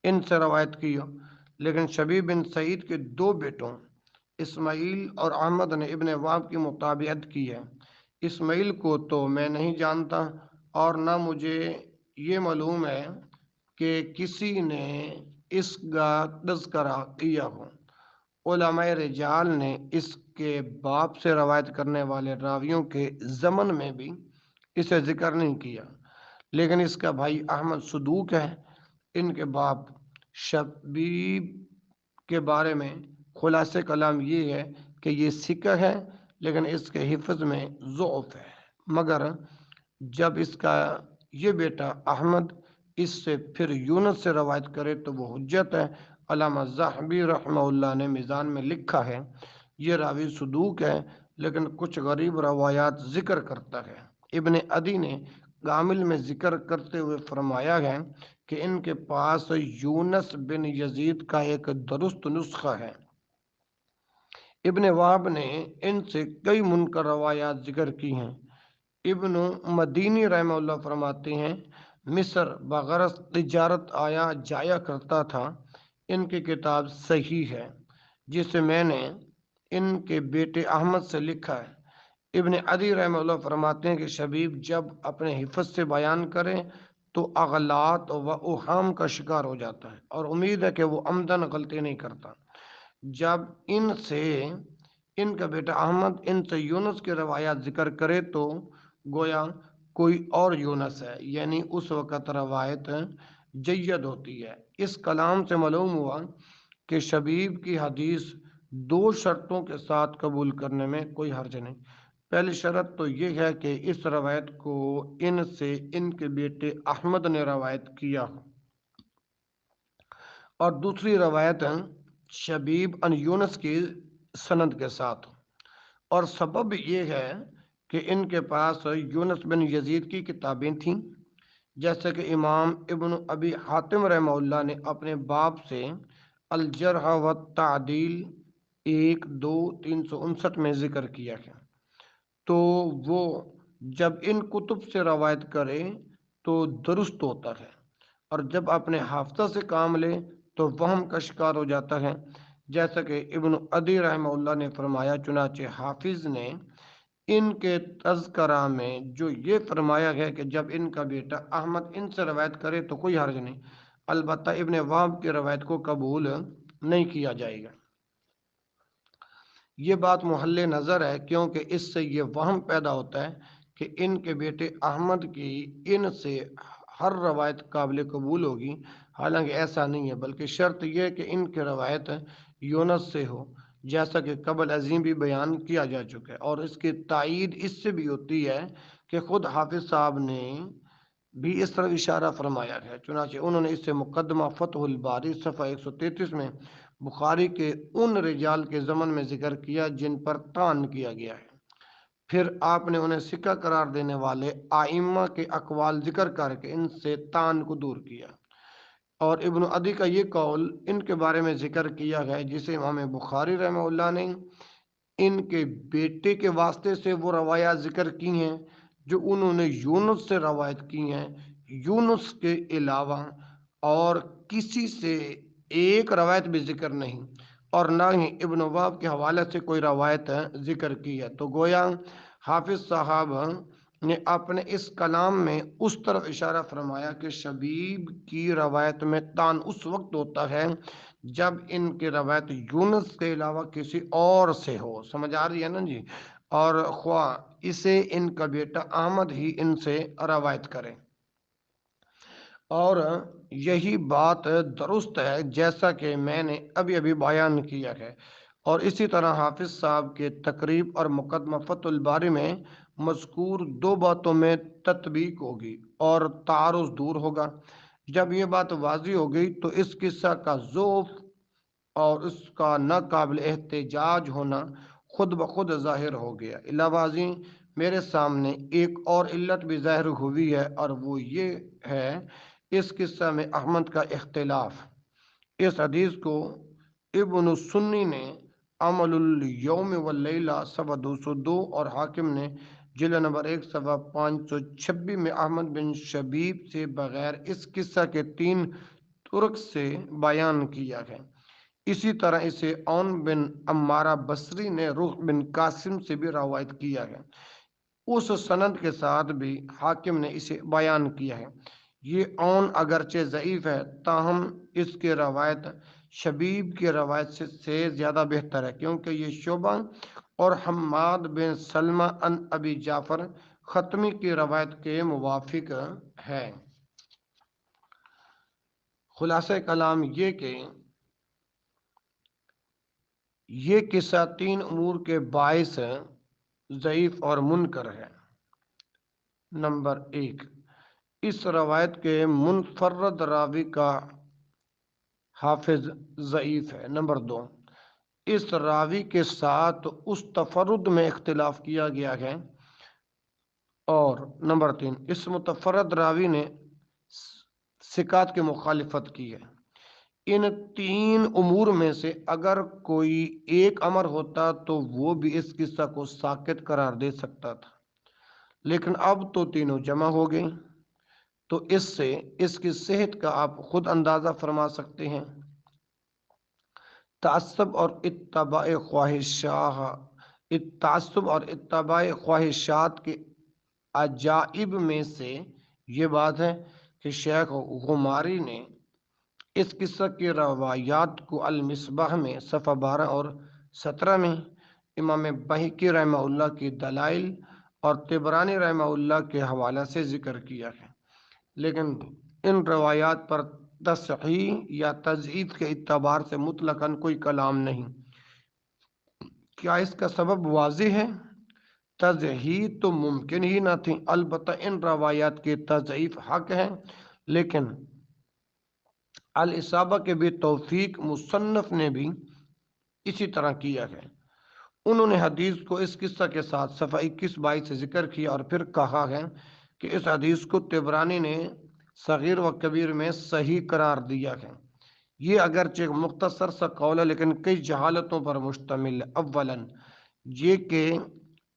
ان سے روایت کی ہو، لیکن شبیب بن سعید کے 2 بیٹوں اسماعیل اور احمد نے ابن وہب کی مطابعت کی ہے۔ اسماعیل کو تو میں نہیں جانتا اور نہ مجھے یہ معلوم ہے کہ کسی نے اس کا تذکرہ کیا ہو۔ علماء رجال نے اس کے باپ سے روایت کرنے والے راویوں کے ضمن میں بھی اسے ذکر نہیں کیا، لیکن اس کا بھائی احمد صدوق ہے۔ ان کے باپ شبیب کے بارے میں خلاصہ کلام یہ ہے کہ یہ ثقہ ہے لیکن اس کے حفظ میں ضعف ہے، مگر جب اس کا یہ بیٹا احمد اس سے پھر یونس سے روایت کرے تو وہ حجت ہے۔ علامہ ذہبی رحمہ اللہ نے میزان میں لکھا ہے یہ راوی صدوق ہے لیکن کچھ غریب روایات ذکر کرتا ہے۔ ابن عدی نے کامل میں ذکر کرتے ہوئے فرمایا ہے کہ ان کے پاس یونس بن یزید کا ایک درست نسخہ ہے۔ ابن وہب نے ان سے کئی منکر روایات ذکر کی ہیں۔ ابن مدینی رحمہ اللہ فرماتے ہیں مصر بغرض تجارت آیا جایا کرتا تھا۔ ان کی کتاب صحیح ہے جسے میں نے ان کے بیٹے احمد سے لکھا ہے۔ ابن عدی رحمہ اللہ فرماتے ہیں کہ شبیب جب اپنے حفظ سے بیان کرے تو اغلاط و اوہام کا شکار ہو جاتا ہے اور امید ہے کہ وہ عمدن غلطی نہیں کرتا۔ جب ان کا بیٹا احمد ان سے یونس کی روایات ذکر کرے تو گویا کوئی اور یونس ہے، یعنی اس وقت روایت جید ہوتی ہے۔ اس کلام سے معلوم ہوا کہ شبیب کی حدیث 2 شرطوں کے ساتھ قبول کرنے میں کوئی حرج نہیں۔ پہلی شرط تو یہ ہے کہ اس روایت کو ان سے ان کے بیٹے احمد نے روایت کیا ہو، اور دوسری روایت شبیب ان یونس کی سند کے ساتھ، اور سبب یہ ہے کہ ان کے پاس یونس بن یزید کی کتابیں تھیں، جیسے کہ امام ابن ابی حاتم رحمہ اللہ نے اپنے باب سے الجرح و تعدیل 1-2-359 میں ذکر کیا ہے۔ تو وہ جب ان کتب سے روایت کرے تو درست ہوتا ہے، اور جب اپنے حافظہ سے کام لے تو وہم کا شکار ہو جاتا ہے، جیسا کہ ابن عدی رحمہ اللہ نے فرمایا، چنانچہ حافظ نے ان کے تذکرہ میں جو یہ فرمایا ہے کہ جب ان کا بیٹا احمد ان سے روایت کرے تو کوئی حرج نہیں، البتہ ابن وہب کی روایت کو قبول نہیں کیا جائے گا۔ یہ بات محل نظر ہے، کیونکہ اس سے یہ وہم پیدا ہوتا ہے کہ ان کے بیٹے احمد کی ان سے ہر روایت قابل قبول ہوگی، حالانکہ ایسا نہیں ہے، بلکہ شرط یہ کہ ان کی روایت یونس سے ہو، جیسا کہ قبل ازیں بھی بیان کیا جا چکا ہے۔ اور اس کی تائید اس سے بھی ہوتی ہے کہ خود حافظ صاحب نے بھی اس طرح اشارہ فرمایا ہے، چنانچہ انہوں نے اس سے مقدمہ فتح الباری صفحہ 133 میں بخاری کے ان رجال کے ضمن میں ذکر کیا جن پر طعن کیا گیا ہے، پھر آپ نے انہیں ثقہ قرار دینے والے ائمہ کے اقوال ذکر کر کے ان سے طعن کو دور کیا، اور ابن عدی کا یہ قول ان کے بارے میں ذکر کیا ہے جسے امام بخاری رحمہ اللہ نے ان کے بیٹے کے واسطے سے وہ روایات ذکر کی ہیں جو انہوں نے یونس سے روایت کی ہیں، یونس کے علاوہ اور کسی سے ایک روایت بھی ذکر نہیں، اور نہ ہی ابن وہب کے حوالے سے کوئی روایت ذکر کی ہے۔ تو گویا حافظ صاحب نے اپنے اس کلام میں اس طرف اشارہ فرمایا کہ شبیب کی روایت میں طعن اس وقت ہوتا ہے جب ان کی روایت یونس کے علاوہ کسی اور سے ہو، سمجھ آ رہی ہے نا جی، اور خواہ اسے ان کا بیٹا احمد ہی ان سے روایت کرے، اور یہی بات درست ہے جیسا کہ میں نے ابھی ابھی بیان کیا ہے۔ اور اسی طرح حافظ صاحب کے تقریب اور مقدمہ فتح الباری میں مذکور دو باتوں میں تطبیق ہوگی اور تعارض دور ہوگا۔ جب یہ بات واضح ہو گئی تو اس قصہ کا ضعف اور اس کا ناقابل احتجاج ہونا خود بخود ظاہر ہو گیا۔ علاوہ ازیں میرے سامنے ایک اور علت بھی ظاہر ہوئی ہے، اور وہ یہ ہے اس قصہ میں احمد کا اختلاف۔ اس حدیث کو ابن السنی نے عمل الیوم واللیلہ صفحہ 202 اور حاکم نے جلد نمبر 1 صفحہ 526 میں احمد بن شبیب سے بغیر اس قصہ کے 3 طرق سے بیان کیا ہے۔ اسی طرح اسے عون بن عمارہ بصری نے رخ بن قاسم سے بھی روایت کیا ہے، اس سند کے ساتھ بھی حاکم نے اسے بیان کیا ہے۔ یہ عون اگرچہ ضعیف ہے، تاہم اس کی روایت شبیب کی روایت سے زیادہ بہتر ہے، کیونکہ یہ شعبہ اور حماد بن سلمہ عن ابی جعفر ختمی کی روایت کے موافق ہے۔ خلاصہ کلام یہ کہ یہ قصہ 3 امور کے باعث ضعیف اور منکر ہے۔ نمبر 1، اس روایت کے منفرد راوی کا حافظ ضعیف ہے۔ نمبر 2، اس راوی کے ساتھ اس تفرد میں اختلاف کیا گیا ہے، اور نمبر 3، اس متفرد راوی نے ثقات کی مخالفت کی ہے۔ ان 3 امور میں سے اگر کوئی ایک امر ہوتا تو وہ بھی اس قصہ کو ساقط قرار دے سکتا تھا، لیکن اب تو تینوں جمع ہو گئے، تو اس سے اس کی صحت کا آپ خود اندازہ فرما سکتے ہیں۔ تعصب اور اتباع خواہشات کے عجائب میں سے یہ بات ہے کہ شیخ غماری نے اس قصہ کی روایات کو المصباح میں صفحہ 12 اور 17 میں، امام بہقی رحمہ اللہ کی دلائل اور طبرانی رحمہ اللہ کے حوالہ سے ذکر کیا ہے، لیکن ان روایات پر تصحیح یا تضعیف کے اعتبار سے مطلقاً کوئی کلام نہیں۔ کیا اس کا سبب واضح ہے؟ تضحیح تو ممکن ہی نہ تھی، البتہ ان روایات کی تضعیف حق ہے، لیکن الاصابہ کے بھی توفیق مصنف نے بھی اسی طرح کیا ہے۔ انہوں نے حدیث کو اس قصہ کے ساتھ صفحہ 21-22 سے ذکر کیا اور پھر کہا ہے کہ اس حدیث کو طبرانی نے صغیر و کبیر میں صحیح قرار دیا ہے۔ یہ اگرچہ مختصر سا قول ہے لیکن کئی جہالتوں پر مشتمل ہے۔ اولاً یہ کہ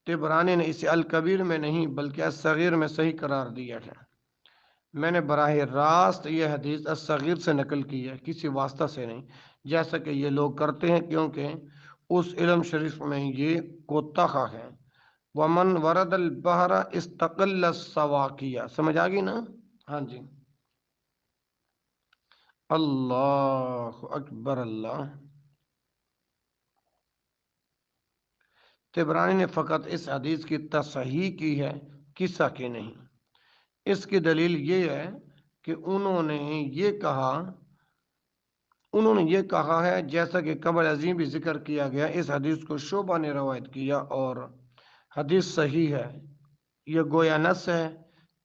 طبرانی نے اسے الکبیر میں نہیں بلکہ الصغیر میں صحیح قرار دیا ہے۔ میں نے براہ راست یہ حدیث الصغیر سے نقل کی ہے، کسی واسطہ سے نہیں، جیسا کہ یہ لوگ کرتے ہیں، کیونکہ اس علم شریف میں یہ کوتاہا ہے۔ ومن ورد البحر استقل السواقیہ، سمجھ آ گئی نا؟ ہاں جی، اللہ اکبر اللہ۔ طبرانی نے فقط اس حدیث کی تصحیح کی ہے، قصہ کی نہیں۔ اس کی دلیل یہ ہے کہ انہوں نے یہ کہا ہے جیسا کہ قبل عظیم بھی ذکر کیا گیا، اس حدیث کو شعبہ نے روایت کیا اور حدیث صحیح ہے۔ یہ گویا نص ہے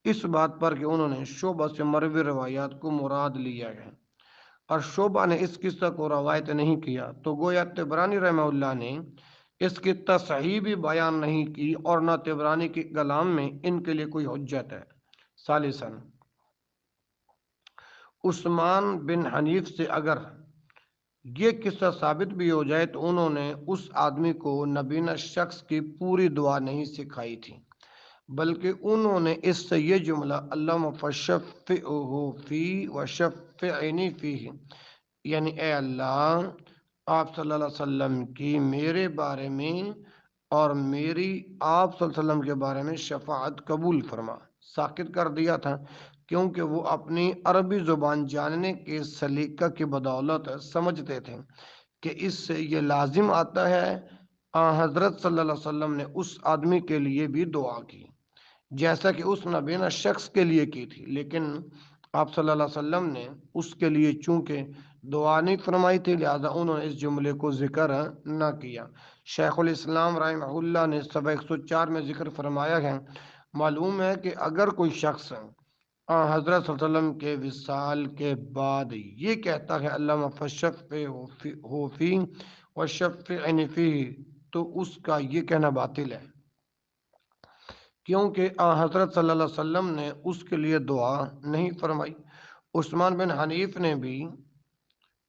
اس بات پر کہ انہوں نے شعبہ سے مروی روایات کو مراد لیا ہے اور شعبہ نے اس قصہ کو روایت نہیں کیا، تو گویا طبرانی رحمہ اللہ نے اس کی تصحیح بھی بیان نہیں کی اور نہ طبرانی کے کلام میں ان کے لیے کوئی حجت ہے۔ ثالثاً عثمان بن حنیف سے اگر یہ قصہ ثابت بھی ہو جائے تو انہوں نے اس آدمی کو نبینا شخص کی پوری دعا نہیں سکھائی تھی، بلکہ انہوں نے اس سے یہ جملہ اللہم فشفعہ فی وشفعنی فیہ، یعنی اے اللہ آپ صلی اللہ علیہ وسلم کی میرے بارے میں اور میری آپ صلی اللہ علیہ وسلم کے بارے میں شفاعت قبول فرما، ساکت کر دیا تھا، کیونکہ وہ اپنی عربی زبان جاننے کے سلیقہ کی بدولت سمجھتے تھے کہ اس سے یہ لازم آتا ہے۔ حضرت صلی اللہ علیہ وسلم نے اس آدمی کے لیے بھی دعا کی جیسا کہ اس نبینا شخص کے لیے کی تھی، لیکن آپ صلی اللہ علیہ وسلم نے اس کے لیے چونکہ دعا نہیں فرمائی تھی لہذا انہوں نے اس جملے کو ذکر نہ کیا۔ شیخ الاسلام رحمہ اللہ نے صفحہ 104 میں ذکر فرمایا ہے، معلوم ہے کہ اگر کوئی شخص حضرت صلی اللہ علیہ وسلم کے وصال کے بعد یہ کہتا ہے اللہم فشفعہ فی وشفعنی فیہ، تو اس کا یہ کہنا باطل ہے، کیونکہ حضرت صلی اللہ علیہ وسلم نے اس کے لیے دعا نہیں فرمائی۔ عثمان بن حنیف نے بھی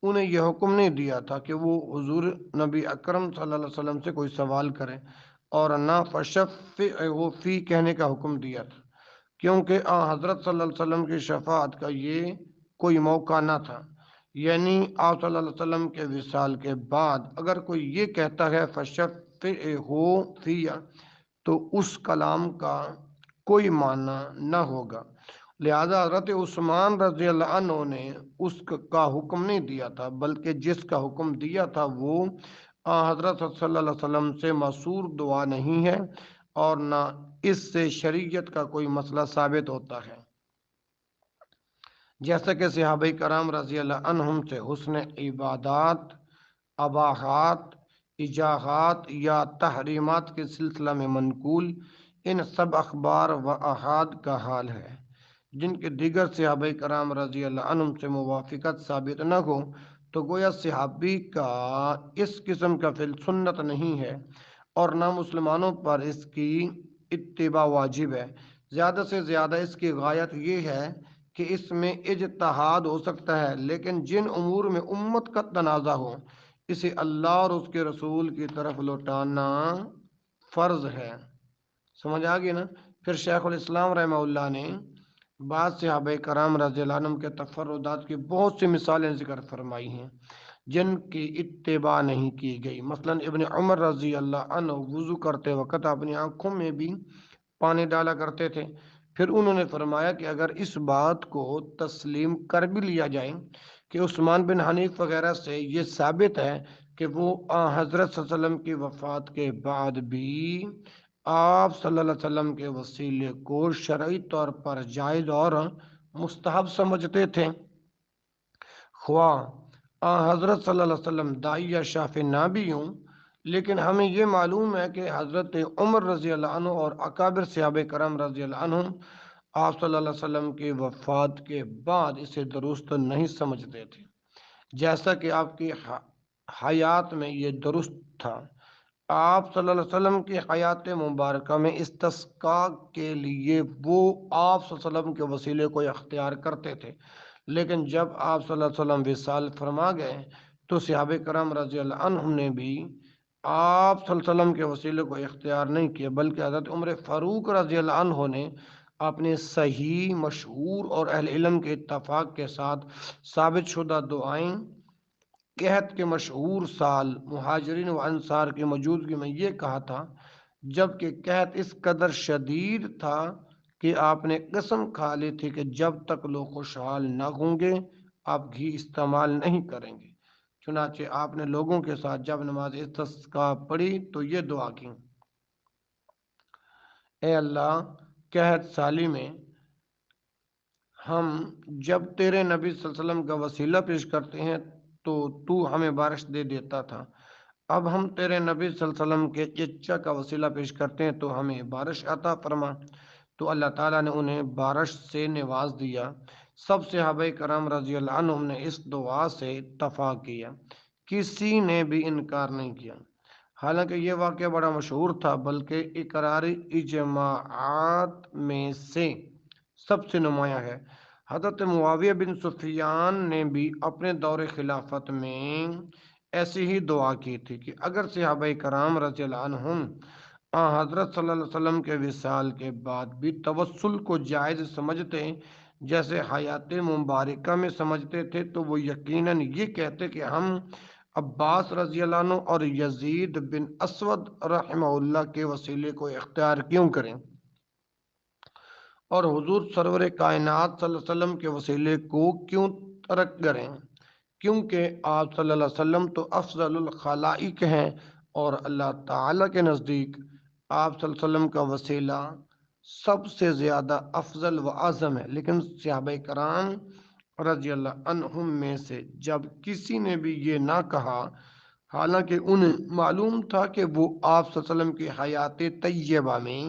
انہیں یہ حکم نہیں دیا تھا کہ وہ حضور نبی اکرم صلی اللہ علیہ وسلم سے کوئی سوال کریں اور نہ فشفعہ فی کہنے کا حکم دیا تھا، کیونکہ حضرت صلی اللہ علیہ وسلم کی شفاعت کا یہ کوئی موقع نہ تھا، یعنی آپ صلی اللہ علیہ وسلم کے وصال کے بعد اگر کوئی یہ کہتا ہے فشفعہ فی تو اس کلام کا کوئی معنی نہ ہوگا، لہذا حضرت عثمان رضی اللہ عنہ نے اس کا حکم نہیں دیا تھا، بلکہ جس کا حکم دیا تھا وہ حضرت صلی اللہ علیہ وسلم سے مأثور دعا نہیں ہے اور نہ اس سے شریعت کا کوئی مسئلہ ثابت ہوتا ہے، جیسا کہ صحابہ کرام رضی اللہ عنہم سے حسن عبادات، اباحات، ایجاحات یا تحریمات کے سلسلہ میں منقول ان سب اخبار و احاد کا حال ہے، جن کے دیگر صحابہ کرام رضی اللہ عنہم سے موافقت ثابت نہ ہو، تو گویا صحابی کا اس قسم کا فعل سنت نہیں ہے اور نہ مسلمانوں پر اس کی اتباع واجب ہے۔ زیادہ سے زیادہ اس کی غایت یہ ہے کہ اس میں اجتہاد ہو سکتا ہے، لیکن جن امور میں امت کا تنازع ہو اسے اللہ اور اس کے رسول کی طرف لوٹانا فرض ہے۔ سمجھ آ گئی نا؟ پھر شیخ الاسلام رحمہ اللہ نے بعض صحابہ کرام رضی اللہ عنہم کے تفردات کی بہت سی مثالیں ذکر فرمائی ہیں جن کی اتباع نہیں کی گئی۔ مثلا ابن عمر رضی اللہ عنہ وضو کرتے وقت اپنی آنکھوں میں بھی پانی ڈالا کرتے تھے، پھر انہوں نے فرمایا کہ اگر اس بات کو تسلیم کر بھی لیا جائے کہ عثمان بن حنیف وغیرہ سے یہ ثابت ہے کہ وہ حضرت صلی اللہ علیہ وسلم کی وفات کے بعد بھی آپ صلی اللہ علیہ وسلم کے وسیلے کو شرعی طور پر جائز اور مستحب سمجھتے تھے، خواہ حضرت صلی اللہ علیہ وسلم داعی یا شافع نہ بھی ہوں، لیکن ہمیں یہ معلوم ہے کہ حضرت عمر رضی اللہ عنہ اور اکابر صحابہ کرام رضی اللہ عنہ آپ صلی اللہ علیہ وسلم کی وفات کے بعد اسے درست نہیں سمجھتے تھے، جیسا کہ آپ کی حیات میں یہ درست تھا۔ آپ صلی اللہ علیہ وسلم کی حیات مبارکہ میں استسقاء کے لیے وہ آپ صلی اللہ علیہ وسلم کے وسیلے کو اختیار کرتے تھے، لیکن جب آپ صلی اللہ علیہ وسلم وصال فرما گئے تو صحابہ کرام رضی اللہ عنہم نے بھی آپ صلی اللہ علیہ وسلم کے وسیلے کو اختیار نہیں کیا، بلکہ حضرت عمر فاروق رضی اللہ عنہ نے اپنے صحیح، مشہور اور اہل علم کے اتفاق کے ساتھ ثابت شدہ دعائیں قحط کے مشہور سال مہاجرین و انصار کی موجودگی میں یہ کہا تھا، جبکہ قحط اس قدر شدید تھا کہ آپ نے قسم کھا لی تھی کہ جب تک لوگ خوشحال نہ ہوں گے آپ گھی استعمال نہیں کریں گے۔ چنانچہ آپ نے لوگوں کے ساتھ جب نماز استسقاء پڑھی تو یہ دعا کی: اے اللہ، قحط سالی میں ہم جب تیرے نبی صلی اللہ علیہ وسلم کا وسیلہ پیش کرتے ہیں تو ہمیں بارش دے دیتا تھا، اب ہم تیرے نبی صلی اللہ علیہ وسلم کے چچا کا وسیلہ پیش کرتے ہیں تو ہمیں بارش عطا فرما۔ تو اللہ تعالیٰ نے انہیں بارش سے نواز دیا۔ سب صحابہ کرام رضی اللہ عنہم نے اس دعا سے اتفاق کیا، کسی نے بھی انکار نہیں کیا۔ حالانکہ یہ واقعہ بڑا مشہور تھا، بلکہ اقراری اجماعات میں سے سب سے نمایاں ہے۔ حضرت معاویہ بن سفیان نے بھی اپنے دور خلافت میں ایسی ہی دعا کی تھی کہ اگر صحابہ کرام رضی اللہ عنہم حضرت صلی اللہ علیہ وسلم کے وصال کے بعد بھی توسل کو جائز سمجھتے جیسے حیات مبارکہ میں سمجھتے تھے تو وہ یقیناً یہ کہتے کہ ہم عباس رضی اللہ عنہ اور یزید بن اسود رحمہ اللہ کے وسیلے کو اختیار کیوں کریں، اور حضور سرور کائنات صلی اللہ علیہ وسلم کے وسیلے کو کیوں ترک کریں، کیونکہ آپ صلی اللہ علیہ وسلم تو افضل الخلائق ہیں اور اللہ تعالیٰ کے نزدیک آپ صلی اللہ علیہ وسلم کا وسیلہ سب سے زیادہ افضل و اعظم ہے۔ لیکن صحابہ کرام رضی اللہ عنہم میں سے جب کسی نے بھی یہ نہ کہا، حالانکہ انہیں معلوم تھا کہ وہ آپ صلی اللہ علیہ وسلم کی حیات طیبہ میں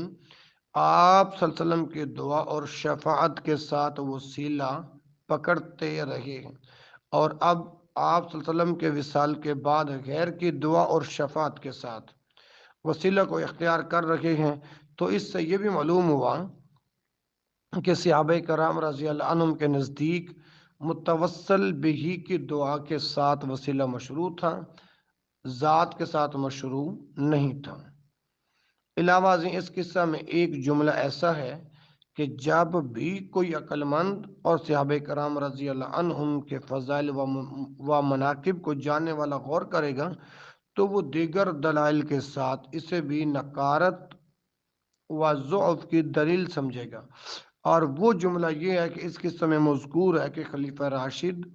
آپ صلی اللہ علیہ وسلم کی دعا اور شفاعت کے ساتھ وسیلہ پکڑتے رہے، اور اب آپ صلی اللہ علیہ وسلم کے وصال کے بعد غیر کی دعا اور شفاعت کے ساتھ وسیلہ کو اختیار کر رہے ہیں، تو اس سے یہ بھی معلوم ہوا کہ صحابہ کرام رضی اللہ عنہم کے نزدیک متوسل بہی کی دعا کے ساتھ وسیلہ مشروع تھا، ذات کے ساتھ مشروع نہیں تھا۔ علاوہ ازیں اس قصہ میں ایک جملہ ایسا ہے کہ جب بھی کوئی عقل مند اور صحابہ کرام رضی اللہ عنہم کے فضائل و مناقب کو جاننے والا غور کرے گا تو وہ دیگر دلائل کے ساتھ اسے بھی نکارت و ضعف کی دلیل سمجھے گا، اور وہ جملہ یہ ہے کہ اس قصے میں مذکور ہے کہ خلیفہ راشد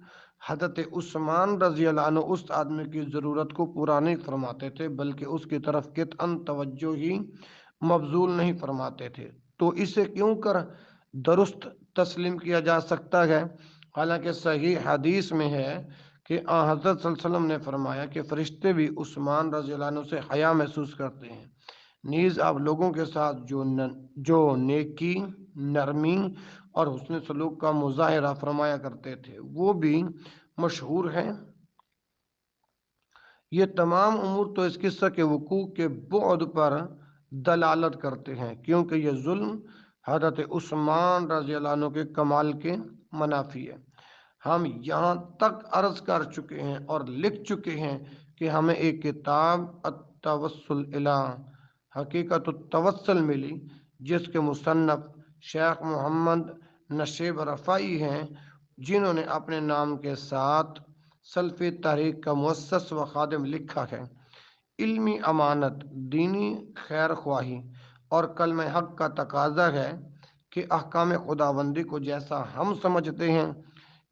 حضرت عثمان رضی اللہ عنہ اس آدمی کی ضرورت کو پورا نہیں فرماتے تھے بلکہ اس کی طرف قطعاً توجہ ہی مبذول نہیں فرماتے تھے، تو اسے کیوں کر درست تسلیم کیا جا سکتا ہے؟ حالانکہ صحیح حدیث میں ہے کہ حضرت صلی اللہ علیہ وسلم نے فرمایا کہ فرشتے بھی عثمان رضی اللہ عنہ سے حیا محسوس کرتے ہیں، نیز آپ لوگوں کے ساتھ جو نیکی، نرمی اور حسن سلوک کا مظاہرہ فرمایا کرتے تھے وہ بھی مشہور ہیں۔ یہ تمام امور تو اس قصہ کے وقوع کے بعد پر دلالت کرتے ہیں، کیونکہ یہ ظلم حضرت عثمان رضی اللہ عنہ کے کمال کے منافی ہے۔ ہم یہاں تک عرض کر چکے ہیں اور لکھ چکے ہیں کہ ہمیں ایک کتاب التوسل الی حقیقت التوسل ملی جس کے مصنف شیخ محمد نشیب رفائی ہیں، جنہوں نے اپنے نام کے ساتھ سلفی تحریک کا مؤسس و خادم لکھا ہے۔ علمی امانت، دینی خیر خواہی اور کلمہ حق کا تقاضا ہے کہ احکام خداوندی کو جیسا ہم سمجھتے ہیں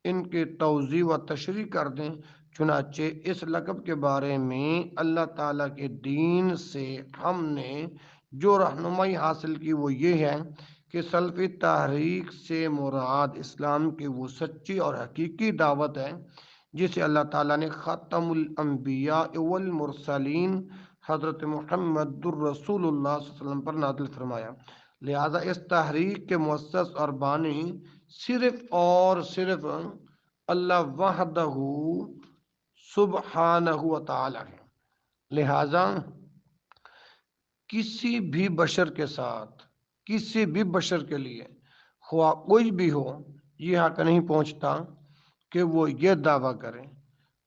ان کی توضیح و تشریح کر دیں۔ چنانچہ اس لقب کے بارے میں اللہ تعالیٰ کے دین سے ہم نے جو رہنمائی حاصل کی وہ یہ ہے کہ سلفی تحریک سے مراد اسلام کی وہ سچی اور حقیقی دعوت ہے جسے اللہ تعالیٰ نے خاتم الانبیاء والمرسلین حضرت محمد الرسول اللہ صلی اللہ علیہ وسلم پر نازل فرمایا۔ لہذا اس تحریک کے مؤسس اور بانی صرف اور صرف اللہ وحدہ سبحانہ و تعالی ہے۔ لہذا کسی بھی بشر کے ساتھ، کسی بھی بشر کے لیے خواہ کوئی بھی ہو، یہ حق نہیں پہنچتا کہ وہ یہ دعویٰ کرے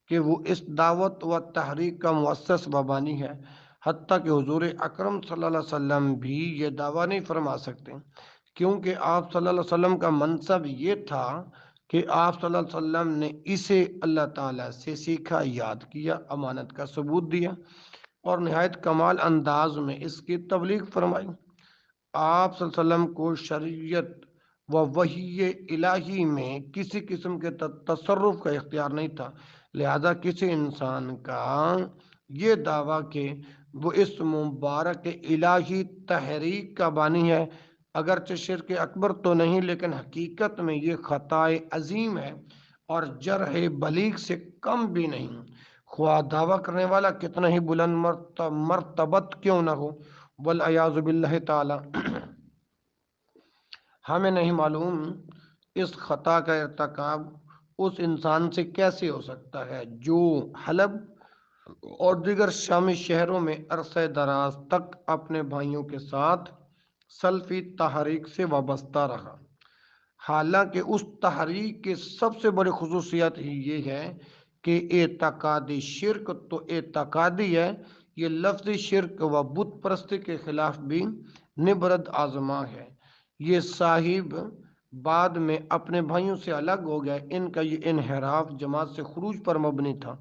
کہ وہ اس دعوت و تحریک کا مؤسس بابانی ہے۔ حتیٰ کہ حضور اکرم صلی اللہ علیہ وسلم بھی یہ دعویٰ نہیں فرما سکتے، کیونکہ آپ صلی اللہ علیہ وسلم کا منصب یہ تھا کہ آپ صلی اللہ علیہ وسلم نے اسے اللہ تعالیٰ سے سیکھا، یاد کیا، امانت کا ثبوت دیا اور نہایت کمال انداز میں اس کی تبلیغ فرمائی۔ آپ صلی اللہ علیہ وسلم کو شریعت و وحی الہی میں کسی قسم کے تصرف کا اختیار نہیں تھا، لہذا کسی انسان کا یہ دعویٰ کہ وہ اس مبارک الہی تحریک کا بانی ہے، اگرچہ شرک اکبر تو نہیں لیکن حقیقت میں یہ خطائے عظیم ہے اور جرح بلیغ سے کم بھی نہیں، خواہ دعویٰ کرنے والا کتنا ہی بلند مرتبت کیوں نہ ہو۔ والعیاذ باللہ تعالی، ہمیں نہیں معلوم اس خطا کا ارتکاب اس انسان سے کیسے ہو سکتا ہے جو حلب اور دیگر شامی شہروں میں عرصہ دراز تک اپنے بھائیوں کے ساتھ سلفی تحریک سے وابستہ رہا، حالانکہ اس تحریک کی سب سے بڑی خصوصیت ہی یہ ہے کہ اعتقادی شرک تو اعتقادی ہے، یہ لفظی شرک و بت پرستی کے خلاف بھی نبرد آزما ہے۔ یہ صاحب بعد میں اپنے بھائیوں سے الگ ہو گئے، ان کا یہ انحراف جماعت سے خروج پر مبنی تھا۔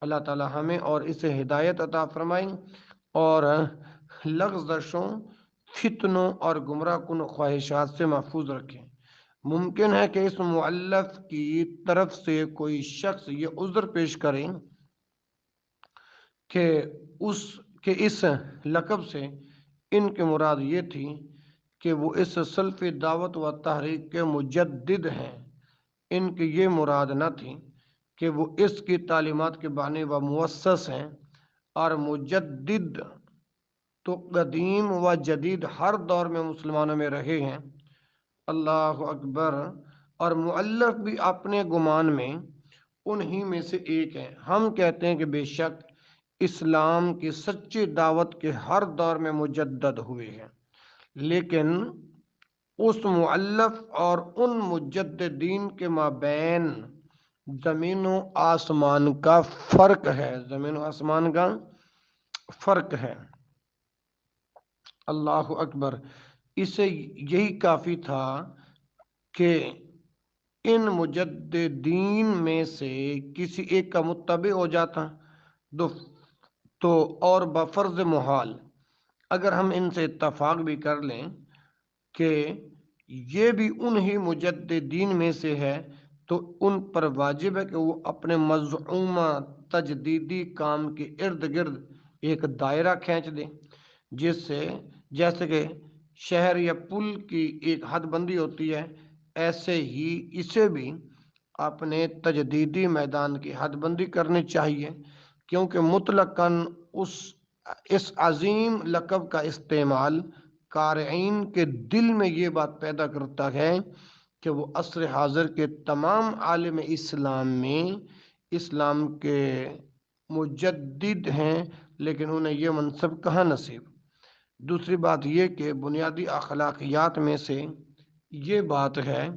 اللہ تعالی ہمیں اور اسے ہدایت عطا فرمائیں اور لغزشوں، فتنوں اور گمراہ کن خواہشات سے محفوظ رکھیں۔ ممکن ہے کہ اس مؤلف کی طرف سے کوئی شخص یہ عذر پیش کرے کہ اس لقب سے ان کی مراد یہ تھی کہ وہ اس سلفی دعوت و تحریک کے مجدد ہیں، ان کی یہ مراد نہ تھی کہ وہ اس کی تعلیمات کے بانی و مؤسس ہیں، اور مجدد تو قدیم و جدید ہر دور میں مسلمانوں میں رہے ہیں۔ اللہ اکبر۔ اور مؤلف بھی اپنے گمان میں انہی میں سے ایک ہیں۔ ہم کہتے ہیں کہ بے شک اسلام کی سچی دعوت کے ہر دور میں مجدد ہوئے ہیں، لیکن اس مؤلف اور ان مجددین کے مابین زمین و آسمان کا فرق ہے، زمین و آسمان کا فرق ہے۔ اللہ اکبر۔ اسے یہی کافی تھا کہ ان مجددین میں سے کسی ایک کا متبع ہو جاتا تو اور بفرض محال اگر ہم ان سے اتفاق بھی کر لیں کہ یہ بھی انہی مجددین میں سے ہے، تو ان پر واجب ہے کہ وہ اپنے مزعومہ تجدیدی کام کے ارد گرد ایک دائرہ کھینچ دیں، جیسے کہ شہر یا پل کی ایک حد بندی ہوتی ہے، ایسے ہی اسے بھی اپنے تجدیدی میدان کی حد بندی کرنی چاہیے، کیونکہ مطلقاً اس عظیم لقب کا استعمال قارئین کے دل میں یہ بات پیدا کرتا ہے کہ وہ عصر حاضر کے تمام عالم اسلام میں اسلام کے مجدد ہیں، لیکن انہیں یہ منصب کہاں نصیب۔ دوسری بات یہ کہ بنیادی اخلاقیات میں سے یہ بات ہے،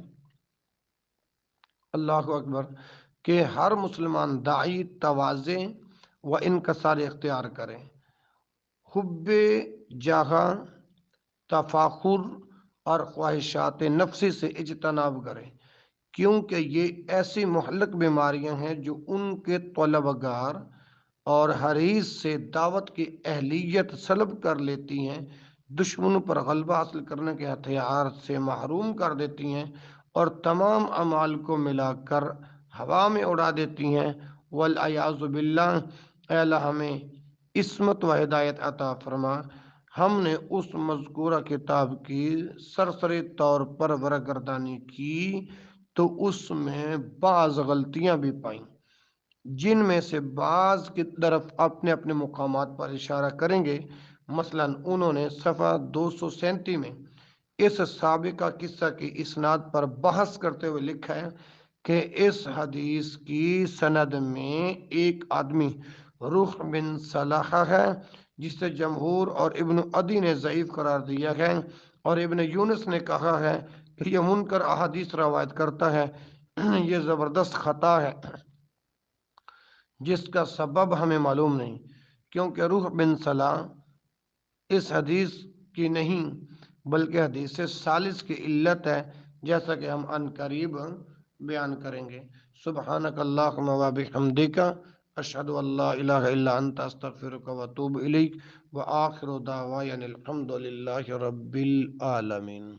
اللہ اکبر، کہ ہر مسلمان داعی تواضع و انکسار اختیار کرے، حب جاہ، تفاخر اور خواہشات نفسی سے اجتناب کرے، کیونکہ یہ ایسی مہلک بیماریاں ہیں جو ان کے طلبگار اور حریص سے دعوت کی اہلیت سلب کر لیتی ہیں، دشمنوں پر غلبہ حاصل کرنے کے ہتھیار سے محروم کر دیتی ہیں اور تمام اعمال کو ملا کر ہوا میں اڑا دیتی ہیں۔ والعیاذ باللہ۔ اے اللہ ہمیں عصمت و ہدایت عطا فرما۔ ہم نے اس مذکورہ کتاب کی سرسری طور پر ورگردانی کی تو اس میں بعض غلطیاں بھی پائیں، جن میں سے بعض کی طرف اپنے اپنے مقامات پر اشارہ کریں گے۔ مثلاً انہوں نے صفحہ 237 میں اس سابقہ قصہ کی اسناد پر بحث کرتے ہوئے لکھا ہے کہ اس حدیث کی سند میں ایک آدمی روح بن صلاح ہے جسے جمہور اور ابن عدی نے ضعیف قرار دیا ہے، اور ابن یونس نے کہا ہے کہ یہ منکر احادیث روایت کرتا ہے۔ یہ زبردست خطا ہے جس کا سبب ہمیں معلوم نہیں، کیونکہ روح بن صلاح اس حدیث کی نہیں بلکہ حدیث ثالث کی علت ہے، جیسا کہ ہم ان قریب بیان کریں گے۔ سبحانک اللہم و بحمدک، اشہد ان لا الہ الا انت، استغفرک و اتوب الیک، وآخر دعوانا الحمد للہ رب العالمین۔